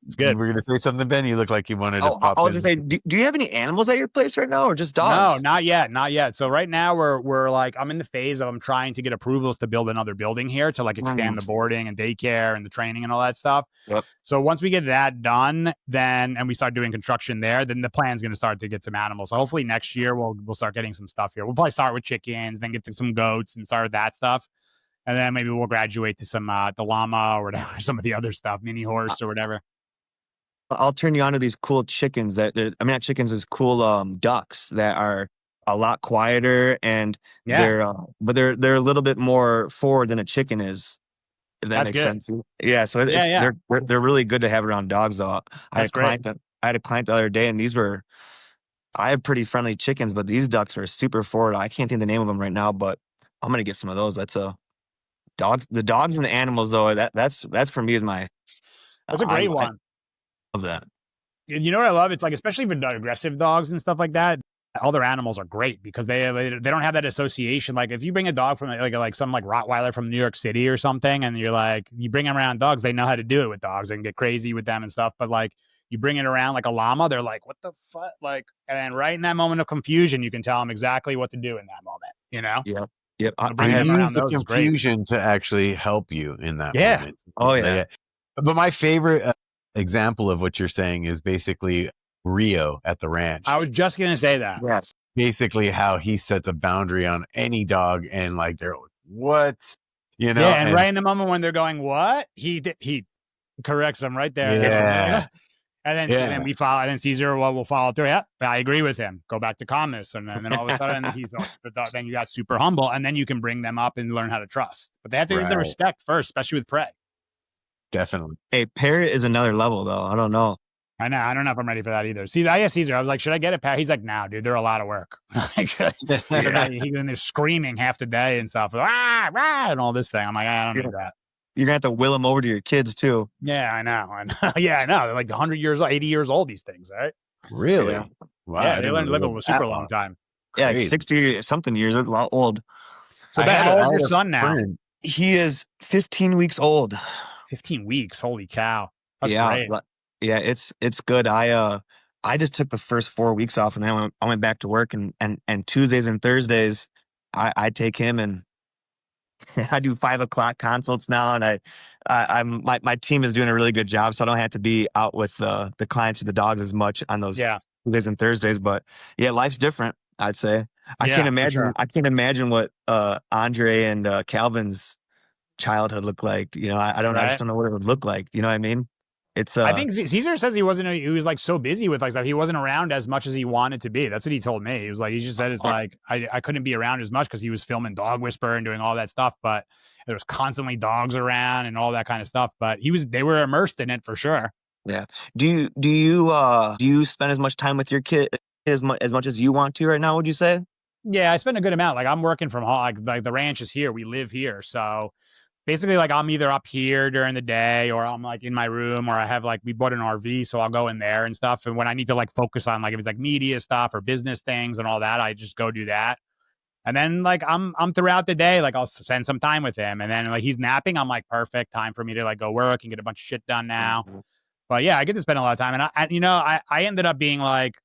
S2: It's good.
S1: We're gonna say something, Ben. You look like you wanted to pop
S3: I was
S1: in.
S3: gonna say, do you have any animals at your place right now, or just dogs?
S2: No, not yet. So right now we're like, I'm in the phase of I'm trying to get approvals to build another building here to like expand the boarding and daycare and the training and all that stuff.
S3: Yep.
S2: So once we get that done, and we start doing construction there, then the plan's going to start to get some animals. So hopefully next year we'll start getting some stuff here. We'll probably start with chickens, then get to some goats and start with that stuff. And then maybe we'll graduate to some the llama or whatever, some of the other stuff, mini horse or whatever.
S3: I'll turn you on to these cool chickens not chickens, is cool ducks that are a lot quieter and they're a little bit more forward than a chicken is. If that makes sense. Yeah, so they're really good to have around dogs though. I had a client the other day and I have pretty friendly chickens, but these ducks are super forward. I can't think of the name of them right now, but I'm gonna get some of those. That's the dogs and the animals though. That's for me is my.
S2: That's a great one.
S3: Of that.
S2: You know what I love? It's like, especially for aggressive dogs and stuff like that, other animals are great because they don't have that association. Like if you bring a dog from like some like Rottweiler from New York City or something, and you're like, you bring them around dogs, they know how to do it with dogs and get crazy with them and stuff. But like you bring it around like a llama, they're like, what the fuck? Like, and then right in that moment of confusion, you can tell them exactly what to do in that moment, you know?
S3: Yep.
S1: I use the confusion to actually help you in that moment.
S3: Oh yeah.
S1: But my favorite example of what you're saying is basically Rio at the ranch.
S2: I was just going to say that.
S3: Yes.
S1: Basically how he sets a boundary on any dog and like they're like, what? You know?
S2: Yeah, and right in the moment when they're going, what? He corrects them right there.
S1: Yeah.
S2: And then we follow, and then Caesar will follow through. Yeah, I agree with him. Go back to calmness. And then all of a sudden then you got super humble, and then you can bring them up and learn how to trust. But they have to get the respect first, especially with prey.
S1: Definitely.
S3: Hey, parrot is another level though. I don't know.
S2: I know. I don't know if I'm ready for that either. See, I asked Caesar. I was like, should I get a parrot? He's like, no, dude, they're a lot of work. They're screaming half the day and stuff. Rah, rah, and all this thing. I'm like, I don't need that.
S3: You're going to have to will them over to your kids too.
S2: Yeah, I know. Yeah, I know. They're like 100 years old, 80 years old, these things, right?
S1: Really?
S2: Yeah.
S1: Wow.
S2: Yeah, they live a super long time.
S3: Yeah, like 60 something years, a lot old.
S2: So how old is your son now?
S3: He is 15 weeks old.
S2: 15 weeks. Holy cow. That's great.
S3: Yeah, it's good. I just took the first 4 weeks off and then I went back to work and Tuesdays and Thursdays I take him and I do 5 o'clock consults now, and my team is doing a really good job, so I don't have to be out with the clients or the dogs as much on those Tuesdays and Thursdays. But yeah, life's different, I'd say. I can't imagine. Sure. I can't imagine what Andre and Calvin's childhood looked like. You know, I don't. Right. I just don't know what it would look like. You know what I mean? It's.
S2: I think Caesar says he wasn't. He was like so busy with like stuff. He wasn't around as much as he wanted to be. That's what he told me. He was like, he just said it's like I couldn't be around as much because he was filming Dog Whisper and doing all that stuff. But there was constantly dogs around and all that kind of stuff. But they were immersed in it for sure.
S3: Yeah. Do you spend as much time with your kid as much as you want to right now? Would you say?
S2: Yeah, I spend a good amount. Like I'm working from home. Like the ranch is here. We live here, so. Basically, like I'm either up here during the day or I'm like in my room or I have like, we bought an RV, so I'll go in there and stuff. And when I need to like focus on like, if it's like media stuff or business things and all that, I just go do that. And then like, I'm throughout the day, like I'll spend some time with him. And then like he's napping, I'm like, perfect time for me to like go work and get a bunch of shit done now. Mm-hmm. But yeah, I get to spend a lot of time. And I ended up being like,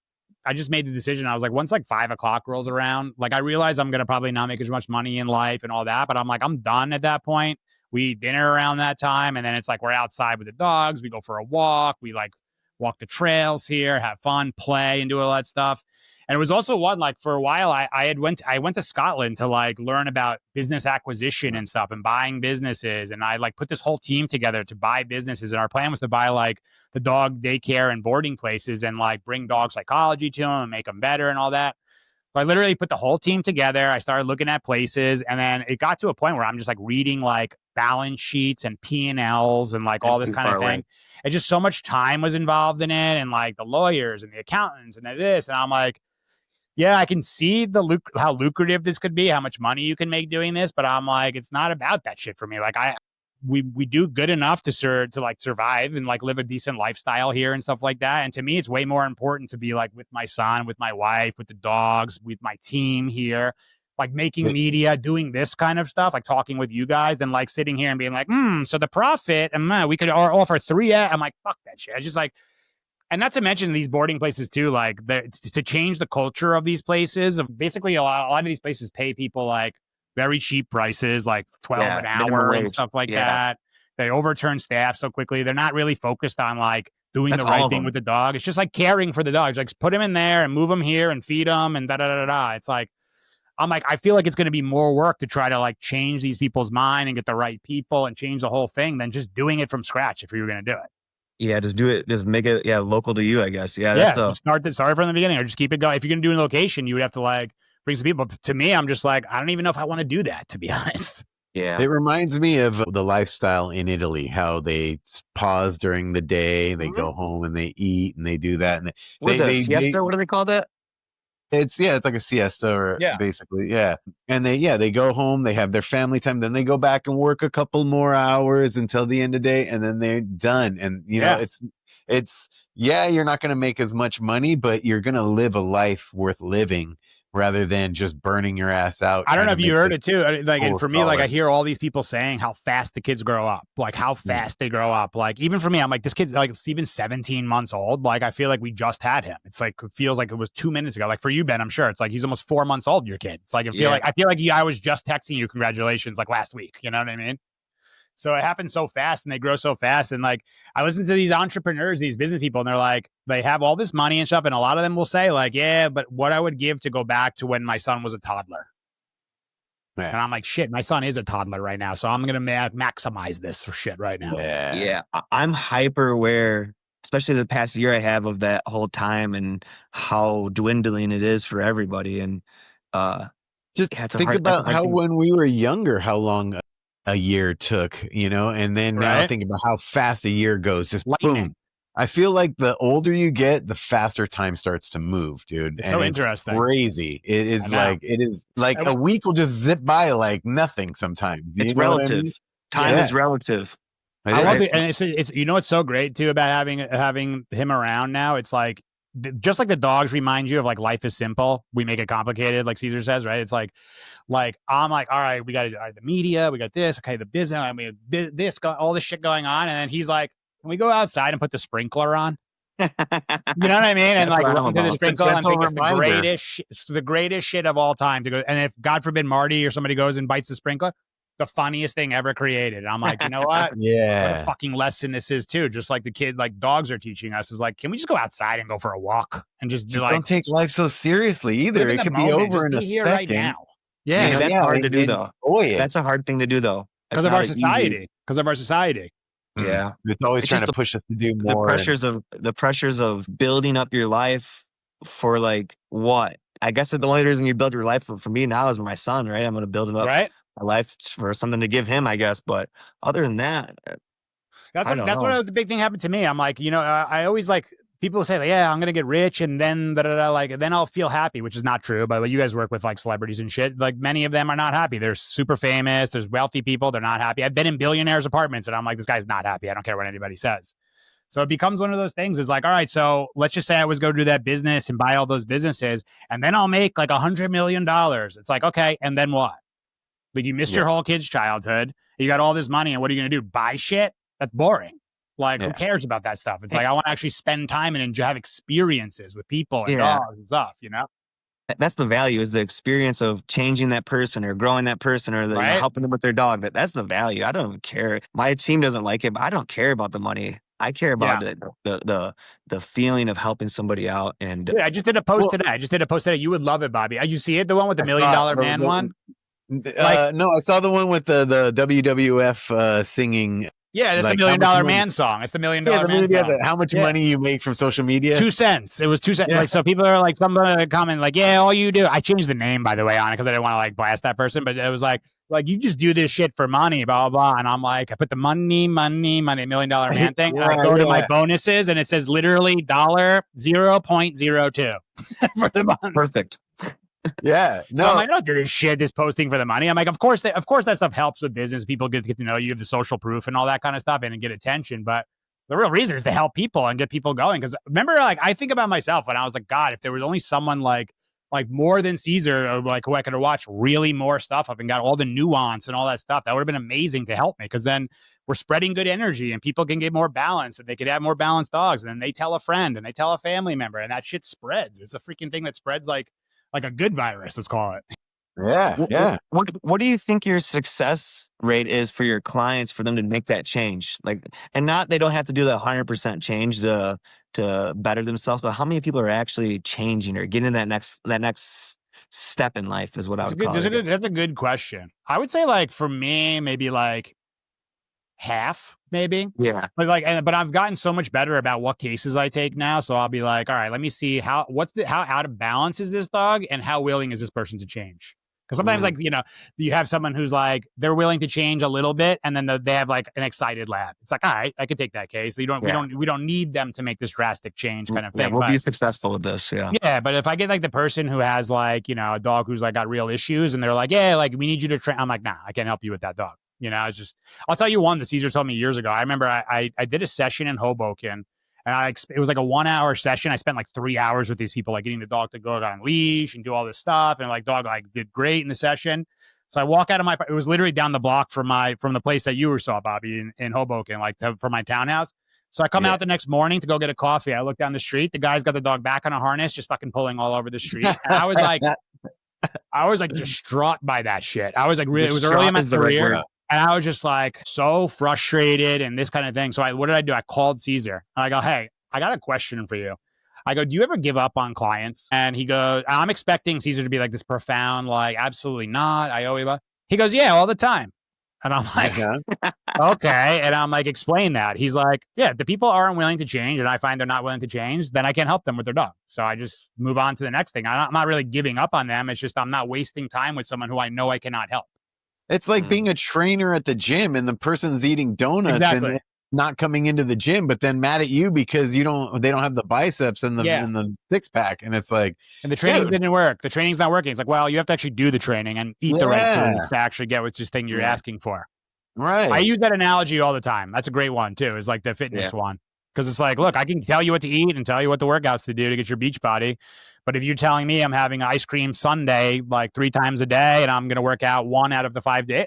S2: I just made the decision. I was like, once like 5 o'clock rolls around, like I realize I'm going to probably not make as much money in life and all that, but I'm like, I'm done at that point. We eat dinner around that time. And then it's like, we're outside with the dogs. We go for a walk. We like walk the trails here, have fun, play and do all that stuff. And it was also one, like for a while, I went to Scotland to like learn about business acquisition and stuff and buying businesses. And I like put this whole team together to buy businesses. And our plan was to buy like the dog daycare and boarding places and like bring dog psychology to them and make them better and all that. So I literally put the whole team together. I started looking at places, and then it got to a point where I'm just like reading like balance sheets and P&Ls and like all this kind of thing. And just so much time was involved in it, and like the lawyers and the accountants and this. And I'm like, Yeah, I can see how lucrative this could be, how much money you can make doing this, but I'm like, it's not about that shit for me. Like we do good enough to like survive and like live a decent lifestyle here and stuff like that. And to me, it's way more important to be like with my son, with my wife, with the dogs, with my team here, like making media, doing this kind of stuff, like talking with you guys, and like sitting here and being like, so the profit, and we could offer 3. I'm like, fuck that shit. I just like. And not to mention these boarding places too, like to change the culture of these places. Of basically, a lot of these places pay people like very cheap prices, like 12 an hour and stuff like that. They overturn staff so quickly. They're not really focused on like doing the right thing with the dog. It's just like caring for the dogs. Like put them in there and move them here and feed them and da da da da. It's like, I'm like, I feel like it's going to be more work to try to like change these people's mind and get the right people and change the whole thing than just doing it from scratch if you were going to do it.
S3: Yeah, just do it. Just make it, local to you, I guess. Yeah,
S2: just start from the beginning, or just keep it going. If you're going to do a location, you would have to like bring some people. But to me, I'm just like, I don't even know if I want to do that, to be honest.
S1: Yeah, it reminds me of the lifestyle in Italy, how they pause during the day, they go home and they eat and they do that. And
S3: siesta? What do they call that?
S1: It's like a siesta, or basically, And they go home, they have their family time, then they go back and work a couple more hours until the end of the day, and then they're done. And you know, it's you're not going to make as much money, but you're going to live a life worth living, rather than just burning your ass out.
S2: I don't know if you heard it too. Like, and for me, like I hear all these people saying how fast the kids grow up, like how fast they grow up. Like even for me, I'm like, this kid's like Steven's 17 months old. Like I feel like we just had him. It's like, it feels like it was 2 minutes ago. Like for you, Ben, I'm sure it's like he's almost 4 months old. Your kid. It's like, I feel like I was just texting you congratulations like last week. You know what I mean? So it happens so fast and they grow so fast. And like, I listen to these entrepreneurs, these business people, and they're like, they have all this money and stuff. And a lot of them will say like, yeah, but what I would give to go back to when my son was a toddler. Yeah. And I'm like, shit, my son is a toddler right now. So I'm going to maximize this for shit right now.
S3: Yeah. I'm hyper aware, especially the past year I have, of that whole time and how dwindling it is for everybody. And
S1: just think about how when we were younger, how long a year took, you know, and then now think about how fast a year goes. Just boom. I feel like the older you get, the faster time starts to move, dude.
S2: It's so interesting.
S1: Crazy. It is like a week will just zip by like nothing sometimes.
S3: It's relative. I mean? Time is relative.
S2: I love it. And it's you know what's so great too about having him around now? It's like, just like the dogs remind you of like life is simple, we make it complicated, like Caesar says, right? It's like I'm like, all right, we got the media, we got this, okay, the business, I mean, this got all this shit going on, and then he's like, can we go outside and put the sprinkler on? You know what I mean? And like run to the sprinkler and think it's the greatest shit of all time to go. And if God forbid Marty or somebody goes and bites the sprinkler, the funniest thing ever created. And I'm like, you know what? What a fucking lesson this is too. Just like the kid, like dogs are teaching us, is like, can we just go outside and go for a walk and just like,
S1: don't take life so seriously either. It could be over in a second. Right now.
S3: Yeah, that's hard to do though. That's a hard thing to do though.
S2: Because of our society. Because of our society.
S3: Yeah,
S1: it's always trying to push us to do more.
S3: The pressures of building up your life for like what? I guess the only reason you build your life for me now is my son, right? I'm going to build him up.
S2: Right.
S3: My life for something to give him, I guess. But other than that,
S2: that's what the big thing happened to me. I'm like, you know, I always like people say, like, yeah, I'm gonna get rich and then then I'll feel happy, which is not true. But you guys work with like celebrities and shit. Like many of them are not happy. They're super famous. There's wealthy people. They're not happy. I've been in billionaires' apartments and I'm like, this guy's not happy. I don't care what anybody says. So it becomes one of those things. Is like, all right, so let's just say I was go do that business and buy all those businesses, and then I'll make like $100 million. It's like, okay, and then what? Like you missed your whole kid's childhood. You got all this money, and what are you going to do? Buy shit? That's boring. Like, who cares about that stuff? It's like, I want to actually spend time and have experiences with people and dogs and stuff, you know?
S3: That's the value, is the experience of changing that person or growing that person or helping them with their dog. That's the value. I don't even care. My team doesn't like it, but I don't care about the money. I care about the feeling of helping somebody out. And
S2: I just did a post today. You would love it, Bobby. You see it? The one with the $1 Million Man one?
S1: No, I saw the one with the WWF singing.
S2: Yeah, that's the $1 Million Man song. It's the $1 Million Man song.
S1: How much money you make from social media?
S2: 2 cents. It was 2 cents. Like, so people are like, somebody comment like, yeah, all you do. I changed the name, by the way, on it because I didn't want to like blast that person. But it was like, like, you just do this shit for money, blah, blah, blah. And I'm like, I put the money, $1 million man thing. And I go to my bonuses and it says literally $0.02 for the month.
S3: Perfect.
S1: Yeah. No.
S2: So I'm like, I don't do this shit, this posting for the money. I'm like, of course that stuff helps with business. People get to know you, have the social proof and all that kind of stuff and get attention. But the real reason is to help people and get people going. Because remember, like, I think about myself when I was like, God, if there was only someone like more than Caesar, or like who I could have watched really more stuff up and got all the nuance and all that stuff, that would have been amazing to help me. Because then we're spreading good energy and people can get more balance and they could have more balanced dogs. And then they tell a friend and they tell a family member and that shit spreads. It's a freaking thing that spreads like a good virus, let's call it.
S1: Yeah.
S3: What do you think your success rate is for your clients for them to make that change? Like, and not, they don't have to do the 100% change to better themselves, but how many people are actually changing or getting that next step in life is what I would call it.
S2: That's a good question. I would say, like, for me, maybe like half, maybe.
S3: Yeah.
S2: But I've gotten so much better about what cases I take now. So I'll be like, all right, let me see how out of balance is this dog and how willing is this person to change? Because sometimes, like, you have someone who's like, they're willing to change a little bit, and then they have like an excited lab. It's like, all right, I could take that case. We don't need them to make this drastic change kind of thing.
S3: Yeah, we'll be successful with this. Yeah.
S2: Yeah, but if I get like the person who has like, a dog who's like got real issues, and they're like, yeah, like we need you to train. I'm like, nah, I can't help you with that dog. It's just, I'll tell you one that Caesar told me years ago. I remember I did a session in Hoboken. And it was like a 1 hour session. I spent like 3 hours with these people, like getting the dog to go on leash and do all this stuff. And like dog like did great in the session. So I walk out of it was literally down the block from the place that you saw, Bobby, in Hoboken, like from my townhouse. So I come out the next morning to go get a coffee. I look down the street. The guy's got the dog back on a harness, just fucking pulling all over the street. And I was like distraught by that shit. I was like, really, it was early in my career. And I was just like so frustrated and this kind of thing. So what did I do? I called Caesar. And I go, hey, I got a question for you. I go, do you ever give up on clients? And he goes, I'm expecting Caesar to be like this profound, like, absolutely not. He goes, yeah, all the time. And I'm like, okay. And I'm like, explain that. He's like, yeah, if the people aren't willing to change and I find they're not willing to change, then I can't help them with their dog. So I just move on to the next thing. I'm not really giving up on them. It's just I'm not wasting time with someone who I know I cannot help.
S1: It's like being a trainer at the gym and the person's eating donuts and not coming into the gym, but then mad at you because they don't have the biceps and the six pack. And it's like,
S2: and the training didn't work. The training's not working. It's like, well, you have to actually do the training and eat the right foods to actually get what's this thing you're asking for.
S1: Right.
S2: I use that analogy all the time. That's a great one too. Is like the fitness one. Because it's like, look, I can tell you what to eat and tell you what the workouts to do to get your beach body. But if you're telling me I'm having ice cream sundae like 3 times a day and I'm going to work out 1 out of the 5 days,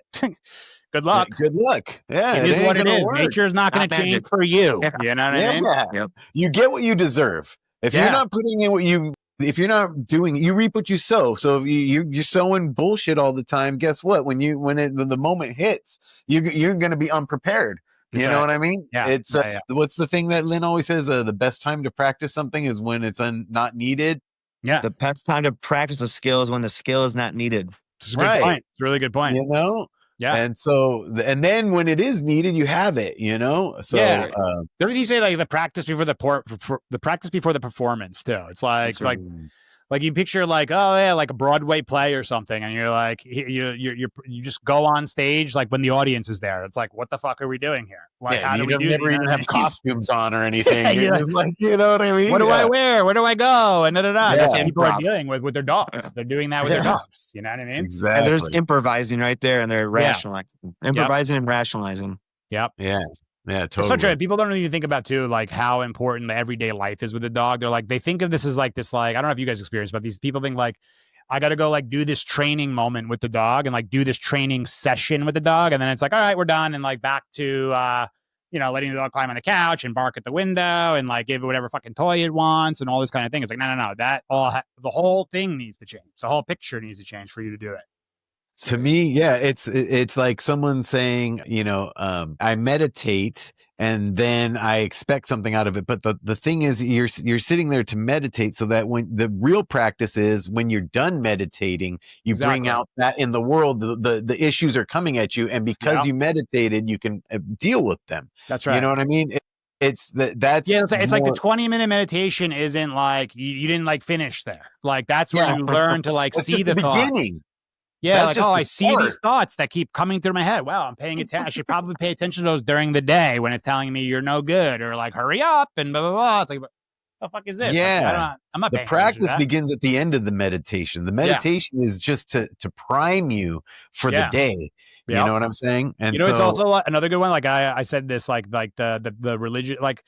S2: good luck.
S1: Good luck. Yeah.
S2: It is what it is. Nature's not going to change for you. You know what I mean?
S1: Yep. You get what you deserve. If you're not putting in if you're not doing, you reap what you sow. So if you're sowing bullshit all the time, guess what? When the moment hits, you're going to be unprepared. You know what I mean?
S2: Yeah.
S1: It's what's the thing that Lynn always says? The best time to practice something is when it's not needed.
S2: Yeah.
S3: The best time to practice a skill is when the skill is not needed.
S2: It's a good point. It's a really good point.
S1: Yeah. And so, and then when it is needed, you have it, So,
S2: doesn't he say like the practice before the practice before the performance too? It's like you picture like, oh yeah, like a Broadway play or something. And you're like, you just go on stage like when the audience is there. It's like, what the fuck are we doing here? Like, how do we do
S1: never even have costumes on or anything. You're just like, you know what I mean?
S2: What do I wear? Where do I go? And that's what people are dealing with their dogs. They're doing that with their dogs. You know what I mean?
S1: Exactly.
S3: And there's improvising right there and they're rationalizing. Improvising and rationalizing.
S2: Yep.
S1: Yeah. Yeah, totally.
S2: It's so true. People don't really think about too, like how important the everyday life is with the dog. They're like, they think of this as like this, like, I don't know if you guys experience, but these people think like, I got to go like do this training moment with the dog and like do this training session with the dog. And then it's like, all right, we're done. And like back to, letting the dog climb on the couch and bark at the window and like give it whatever fucking toy it wants and all this kind of thing. It's like, no. The whole thing needs to change. The whole picture needs to change for you to do it.
S1: To me, it's like someone saying, I meditate and then I expect something out of it. But the thing is, you're sitting there to meditate so that when the real practice is when you're done meditating, you bring out that in the world, the issues are coming at you. And because you meditated, you can deal with them.
S2: That's right.
S1: You know what I mean? It's like
S2: the 20-minute meditation isn't like you didn't like finish there. Like that's where you learn to like see the beginning. Yeah, like, oh, I see these thoughts that keep coming through my head. Well, I'm paying attention. I should probably pay attention to those during the day when it's telling me you're no good or like, hurry up and blah, blah, blah. It's like, what the fuck is this?
S1: Yeah.
S2: Like, I'm not
S1: the
S2: paying attention to
S1: practice
S2: that.
S1: begins at the end of the meditation. The meditation is just to prime you for the day. You know what I'm saying? And
S2: it's also another good one. Like I said this, like the religion, like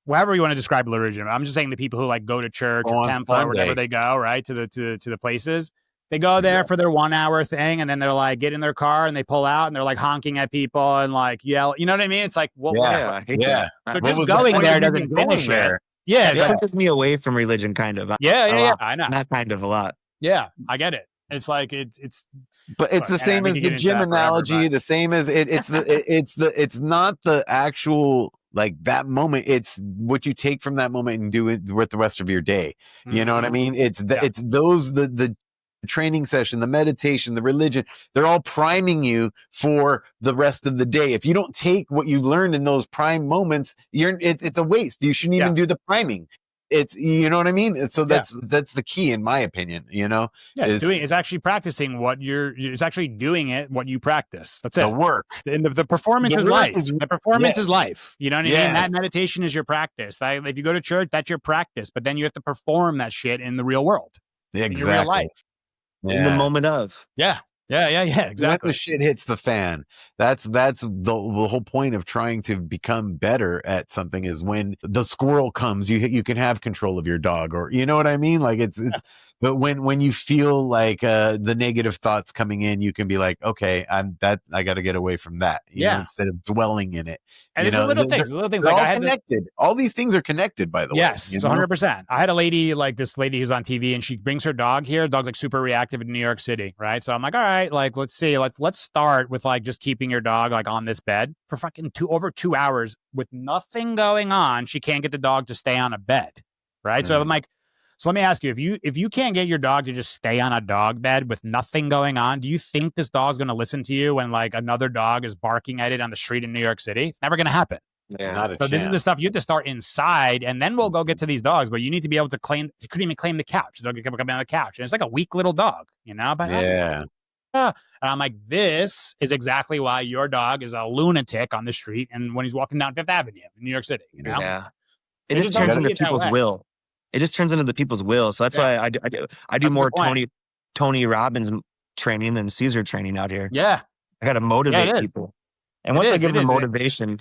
S2: however you want to describe religion. I'm just saying the people who like go to church or temple or whatever they go, right, to the places. They go there for their 1 hour thing, and then they're like, get in their car and they pull out and they're like honking at people and like yell. You know what I mean? It's like,
S3: yeah.
S2: So just going there doesn't finish there. Yeah,
S3: it pushes me away from religion, kind of.
S2: Yeah. I know.
S3: Not kind of, a lot.
S2: Yeah, I get it. It's like it's.
S1: But it's the same as the gym analogy. The same as it's not the actual like that moment. It's what you take from that moment and do it with the rest of your day. You know what I mean? It's the training session, the meditation, the religion, they're all priming you for the rest of the day. If you don't take what you've learned in those prime moments, it's a waste. You shouldn't even do the priming. It's, you know what I mean? And so that's the key, in my opinion,
S2: it's actually practicing it's actually doing it, what you practice. That's it.
S1: The work.
S2: And the performance is life. The performance is life. You know what I mean? That meditation is your practice. If you go to church, that's your practice, but then you have to perform that shit in the real world.
S1: Exactly.
S2: In your real life.
S3: In the moment of.
S2: Yeah, exactly.
S1: When the shit hits the fan, that's the whole point of trying to become better at something, is when the squirrel comes, you can have control of your dog, or you know what I mean? Like it's but when you feel like the negative thoughts coming in, you can be like, okay, I got to get away from that, you know, instead of dwelling in it.
S2: And it's little things
S1: like all connected. All these things are connected, by the way.
S2: Yes, 100%. I had a lady, like this lady who's on TV, and she brings her dog here. The dog's like super reactive in New York City, right? So I'm like, all right, like let's see, let's start with like just keeping your dog like on this bed for fucking over 2 hours with nothing going on. She can't get the dog to stay on a bed, right? So I'm like, so let me ask you, if you can't get your dog to just stay on a dog bed with nothing going on, do you think this dog's going to listen to you when like another dog is barking at it on the street in New York City? It's never going to happen.
S1: Yeah.
S2: So this is the stuff you have to start inside, and then we'll go get to these dogs. But you need to be able to claim. You couldn't even claim the couch. The dog could come on the couch, and it's like a weak little dog, you know. But and I'm like, this is exactly why your dog is a lunatic on the street, and when he's walking down Fifth Avenue in New York City, you know.
S3: Yeah, it just turns into people's will. It just turns into the people's will. So that's why I do more Tony Robbins training than Caesar training out here.
S2: Yeah,
S3: I got to motivate people, and once I give them motivation.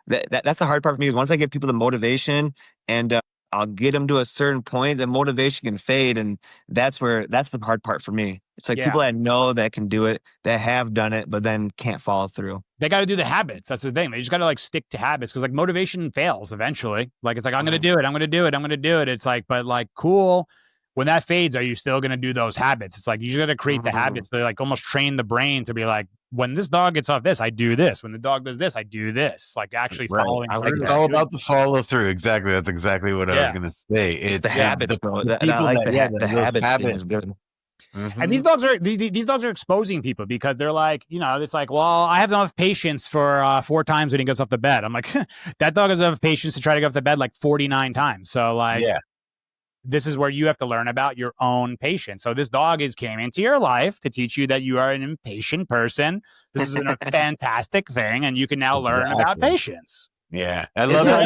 S3: That's the hard part for me, is once I give people the motivation and I'll get them to a certain point, the motivation can fade. And that's the hard part for me. It's like people that know that can do it, that have done it, but then can't follow through.
S2: They got to do the habits. That's the thing. They just got to like stick to habits, because like motivation fails eventually. Like it's like, I'm going to do it. I'm going to do it. I'm going to do it. It's like, but like, cool. When that fades, are you still going to do those habits? It's like, you just got to create the habits. They like almost train the brain to be like, when this dog gets off this, I do this. When the dog does this, I do this. Like actually following.
S1: It's all about the follow through. Exactly. That's exactly what I was going to say.
S3: It's the habits, bro. The habits is good.
S2: Mm-hmm. And these dogs are exposing people, because they're like, you know, it's like, well, I have enough patience for 4 times when he gets off the bed. I'm like, that dog has enough patience to try to get off the bed like 49 times. So like, this is where you have to learn about your own patience. So this dog came into your life to teach you that you are an impatient person. This is a fantastic thing, and you can now learn about patience.
S1: Yeah, I love that.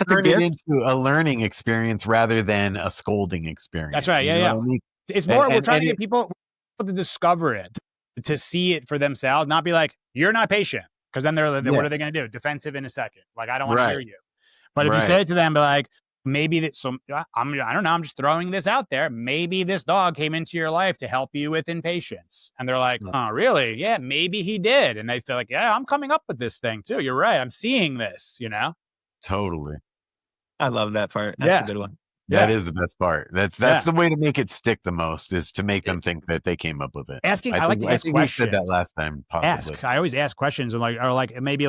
S1: Turn it into a learning experience rather than a scolding experience.
S2: That's right. Yeah. I mean? It's more, we're trying to get people to discover it, to see it for themselves, not be like, you're not patient. Because then what are they going to do? Defensive in a second. Like, I don't want to hear you. But if you say it to them, be like, maybe that I don't know, I'm just throwing this out there. Maybe this dog came into your life to help you with impatience. And they're like, oh, really? Yeah, maybe he did. And they feel like, yeah, I'm coming up with this thing too. You're right. I'm seeing this, you know?
S1: Totally.
S3: I love that part. That's a good one.
S1: That is the best part. That's the way to make it stick the most, is to make them think that they came up with it.
S2: I like to ask questions.
S1: We said that last time, possibly.
S2: I always ask questions, and maybe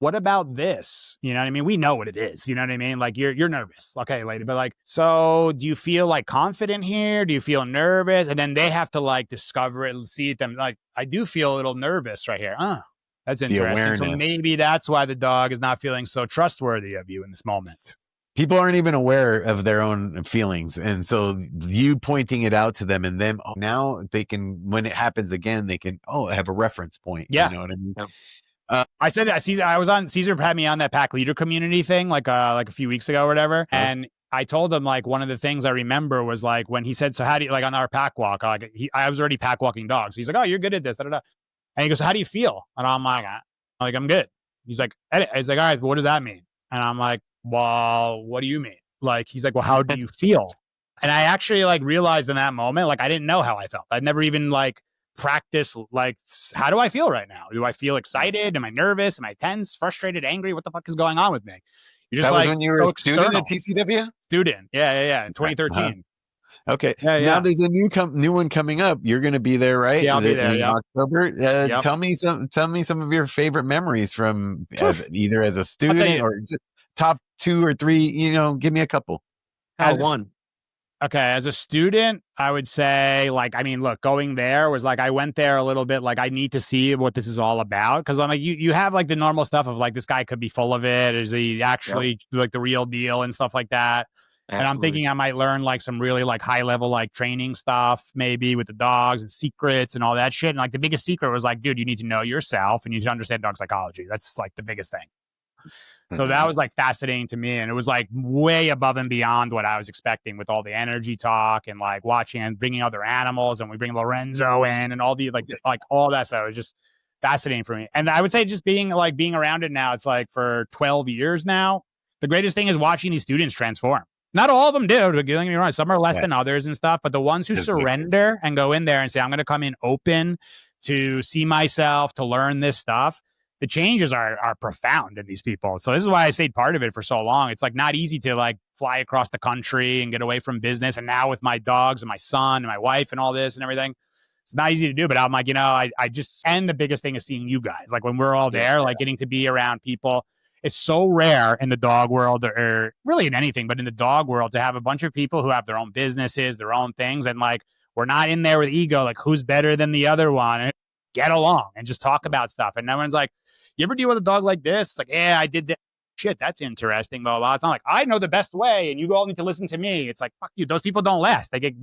S2: what about this? You know what I mean? We know what it is. You know what I mean? Like you're nervous. Okay, lady. But like, so do you feel like confident here? Do you feel nervous? And then they have to like discover it and see it. Them like, I do feel a little nervous right here. That's interesting. So maybe that's why the dog is not feeling so trustworthy of you in this moment.
S1: People aren't even aware of their own feelings. And so you pointing it out to them and them, now they can, when it happens again, they can, have a reference point.
S2: Yeah.
S1: You know what I mean?
S2: I said I was on Caesar had me on that pack leader community thing like a few weeks ago or whatever. And I told him like one of the things I remember was like when he said, so how do you like on our pack walk? Like I was already pack walking dogs. He's like, oh, you're good at this. Da, da, da. And he goes, how do you feel? And I'm like, I'm good. He's like, all right, but what does that mean? And I'm like, well, what do you mean? Like, he's like, well, how do you feel? And I actually like realized in that moment, like I didn't know how I felt. I'd never even like practiced like, how do I feel right now? Do I feel excited? Am I nervous? Am I tense, frustrated, angry? What the fuck is going on with me?
S1: You're just that was when you were a student at TCW?
S2: Student. Yeah. In 2013.
S1: Okay. Now there's a new one coming up. You're going to be there, right?
S2: Yeah, I'll be there.
S1: In October. Tell me some of your favorite memories from either as a student or just top 2 or 3. Give me a couple.
S3: One.
S2: Okay, as a student, I would say, like, I mean, look, going there was like, I went there a little bit, like, I need to see what this is all about. Because I'm like, you have like the normal stuff of like, this guy could be full of it. Is he actually like the real deal and stuff like that? Absolutely. And I'm thinking I might learn like some really like high level like training stuff, maybe with the dogs and secrets and all that shit. And like the biggest secret was like, dude, you need to know yourself and you need to understand dog psychology. That's like the biggest thing. So that was like fascinating to me. And it was like way above and beyond what I was expecting with all the energy talk and like watching and bringing other animals. And we bring Lorenzo in and all the like all that stuff. It was just fascinating for me. And I would say just being around it now, it's like for 12 years now, the greatest thing is watching these students transform. Not all of them do, don't get me wrong. Some are less than others and stuff. But the ones who surrender and go in there and say, I'm going to come in open to see myself, to learn this stuff. The changes are profound in these people. So this is why I stayed part of it for so long. It's like not easy to like fly across the country and get away from business. And now with my dogs and my son and my wife and all this and everything, it's not easy to do. But I'm like, I just, and the biggest thing is seeing you guys. Like when we're all there, like getting to be around people. It's so rare in the dog world or really in anything, but in the dog world to have a bunch of people who have their own businesses, their own things. And like, we're not in there with ego, like who's better than the other one, and get along and just talk about stuff. And everyone's like, you ever deal with a dog like this? It's like, yeah, I did that. Shit, that's interesting. Blah, blah, blah. It's not like I know the best way and you all need to listen to me. It's like, fuck you. Those people don't last. They get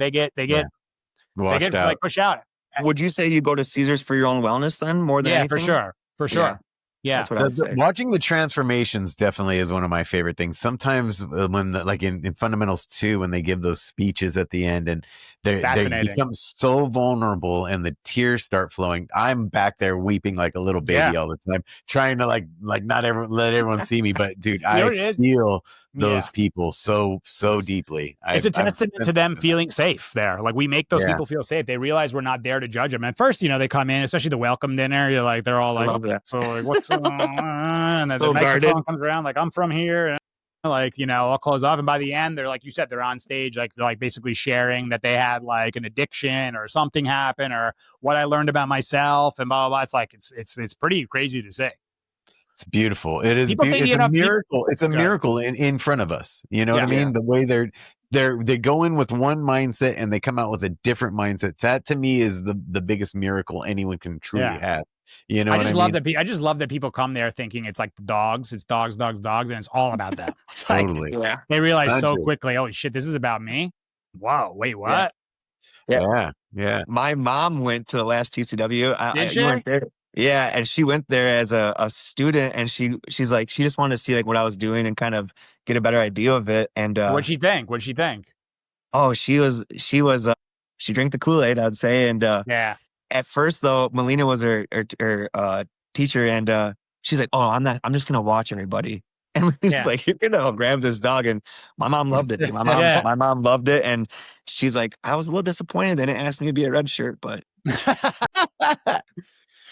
S1: washed out.
S2: Like push out.
S3: Would you say you go to Caesars for your own wellness then more than anything?
S2: For sure. Yeah.
S3: That's what I would say.
S1: Watching the transformations definitely is one of my favorite things. Sometimes when like in Fundamentals 2, when they give those speeches at the end and they become so vulnerable and the tears start flowing, I'm back there weeping like a little baby all the time, trying to like not let everyone see me. But dude, I feel those people so deeply.
S2: It's a testament to them feeling safe there. Like we make those people feel safe. They realize we're not there to judge them. And first, they come in, especially the welcome dinner. You're like, they're all like, so like, what's going on? And then the microphone comes around, like, I'm from here. And like, I'll close off. And by the end, they're like you said, they're on stage, like basically sharing that they had like an addiction or something happen or what I learned about myself and blah, blah, blah. It's like, it's pretty crazy to say.
S1: It's beautiful. It is. It's a miracle. It's a miracle in front of us. You know what I mean? The way they go in with one mindset and they come out with a different mindset. That to me is the biggest miracle anyone can truly have. I just
S2: love that people come there thinking it's like dogs. It's dogs, and it's all about them. It's
S1: totally.
S2: Like, they realize so quickly. Holy shit, this is about me. Wow. Wait, what?
S1: Yeah.
S3: My mom went to the last TCW.
S2: Did she?
S3: You went there. Yeah, and she went there as a student, and she's like, she just wanted to see like what I was doing and kind of get a better idea of it. And
S2: what'd she think?
S3: Oh, she drank the Kool-Aid, I'd say. And at first though, Melina was her teacher, and she's like, oh, I'm just gonna watch everybody. And Melina's like, you're gonna grab this dog, and my mom loved it. My mom loved it, and she's like, I was a little disappointed they didn't ask me to be a red shirt, but.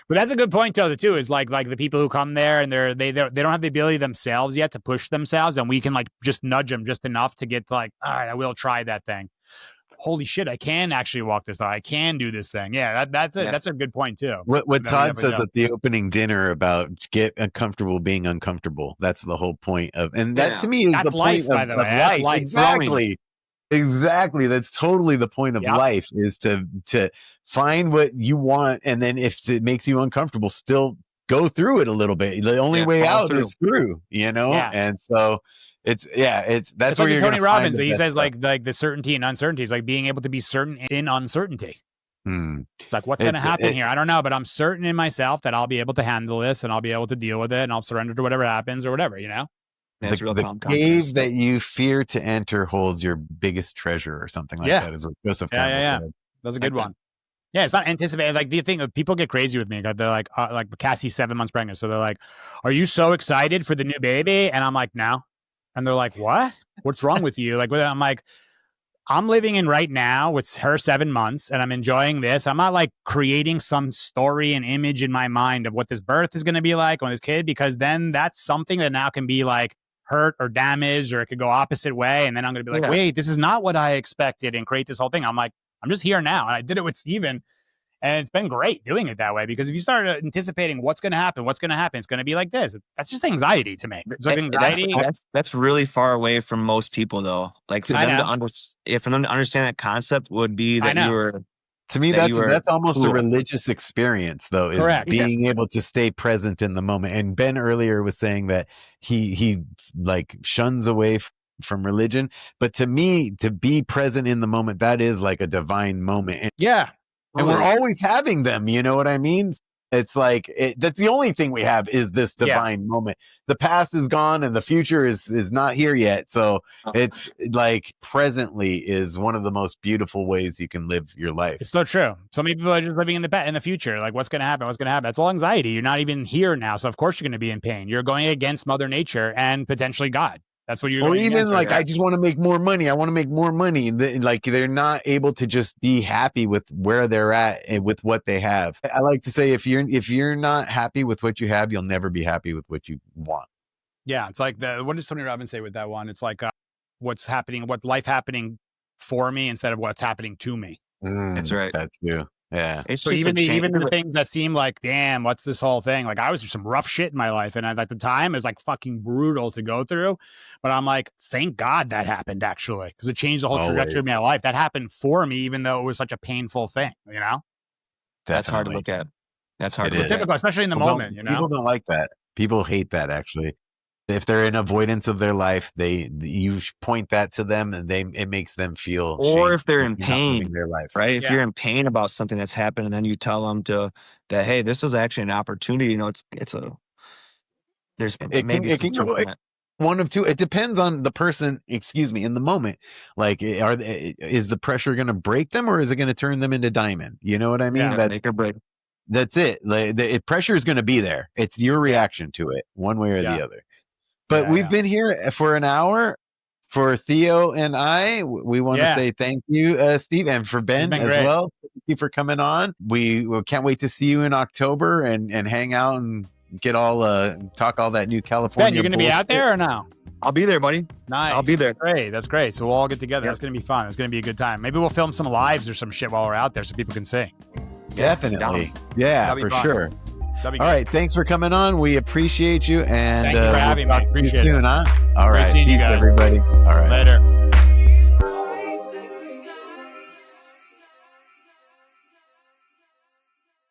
S2: But that's a good point, though, too, is like the people who come there and they don't have the ability themselves yet to push themselves. And we can like just nudge them just enough to get like, all right, I will try that thing. Holy shit, I can actually walk this dog. I can do this thing. Yeah, that's a good point, too.
S1: What Todd says at the opening dinner about get uncomfortable being uncomfortable. That's the whole point of, and that to me is the
S2: life,
S1: point
S2: by the way.
S1: Life.
S2: Life.
S1: Exactly. That's totally the point of life, is to find what you want. And then if it makes you uncomfortable, still go through it a little bit. The only way out is through, And so That's
S2: it's
S1: where
S2: like
S1: you're
S2: Tony Robbins. He says
S1: stuff.
S2: like the certainty and uncertainty is like being able to be certain in uncertainty. It's like, what's going to happen here? I don't know, but I'm certain in myself that I'll be able to handle this and I'll be able to deal with it and I'll surrender to whatever happens or whatever, you know?
S1: The cave that you fear to enter holds your biggest treasure or something like that is what Joseph Campbell said.
S2: That's a good one. Yeah, it's not anticipated. Like the thing, people get crazy with me. They're like Cassie's 7 months pregnant. So they're like, are you so excited for the new baby? And I'm like, no. And they're like, what? What's wrong with you? Like, I'm like, I'm living in right now with her 7 months and I'm enjoying this. I'm not like creating some story and image in my mind of what this birth is going to be like on this kid, because then that's something that now can be like hurt or damaged, or it could go opposite way. And then I'm going to be like, wait, this is not what I expected, and create this whole thing. I'm like, I'm just here now. And I did it with Steven. And it's been great doing it that way, because if you start anticipating what's going to happen, it's going to be like this. That's just anxiety to me. It's like anxiety.
S3: That's really far away from most people, though. Like for them to understand that concept would be that you were.
S1: To me, that's almost a religious experience, though, is being able to stay present in the moment. And Ben earlier was saying that he like shuns away from religion, but to me, to be present in the moment, that is like a divine moment. And we're always having them, you know what I mean? It's like, that's the only thing we have is this divine moment. The past is gone and the future is not here yet. So it's like presently is one of the most beautiful ways you can live your life.
S2: It's so true. So many people are just living in the future. Like, what's going to happen? What's going to happen? That's all anxiety. You're not even here now. So of course you're going to be in pain. You're going against Mother Nature and potentially God. That's what you're.
S1: Or even like, I just want to make more money. I want to make more money. Like they're not able to just be happy with where they're at and with what they have. I like to say, if you're not happy with what you have, you'll never be happy with what you want.
S2: Yeah, it's like what does Tony Robbins say with that one? It's like what's happening, what life happening for me instead of what's happening to me.
S3: That's right.
S1: That's you. Yeah.
S2: It's so even the things that seem like, damn, what's this whole thing? Like I was through some rough shit in my life. And at the time it was like fucking brutal to go through. But I'm like, thank God that happened actually. Because it changed the whole trajectory of my life. That happened for me, even though it was such a painful thing, you know?
S3: That's hard to look at. That's hard to look at.
S2: It's difficult, especially in the moment, you know?
S1: People don't like that. People hate that actually. If they're in avoidance of their life, you point that to them and it makes them feel
S3: or if they're in pain,
S1: their life.
S3: Right? If you're in pain about something that's happened and then you tell them that, hey, this was actually an opportunity, you know, it can
S1: go one of two. It depends on the person, in the moment. Like, is the pressure going to break them or is it going to turn them into diamond? You know what I mean?
S3: That's make or break.
S1: That's it. Like, pressure is going to be there. It's your reaction to it, one way or the other. But we've been here for an hour. For Theo and I, we want to say thank you, Steve, and for Ben as well. Thank you for coming on. We can't wait to see you in October and hang out and get talk all that new California.
S2: Ben, you're going to be out there or no?
S3: I'll be there, buddy.
S2: Nice.
S3: I'll be there.
S2: Great. That's great. So we'll all get together. That's going to be fun. It's going to be a good time. Maybe we'll film some lives or some shit while we're out there so people can see.
S1: Definitely. Yeah, for sure. All right, thanks for coming on. We appreciate you, and
S2: thank you for having me. Appreciate
S1: you soon,
S2: it.
S1: Huh? All right,
S2: peace,
S1: everybody. All right,
S2: later.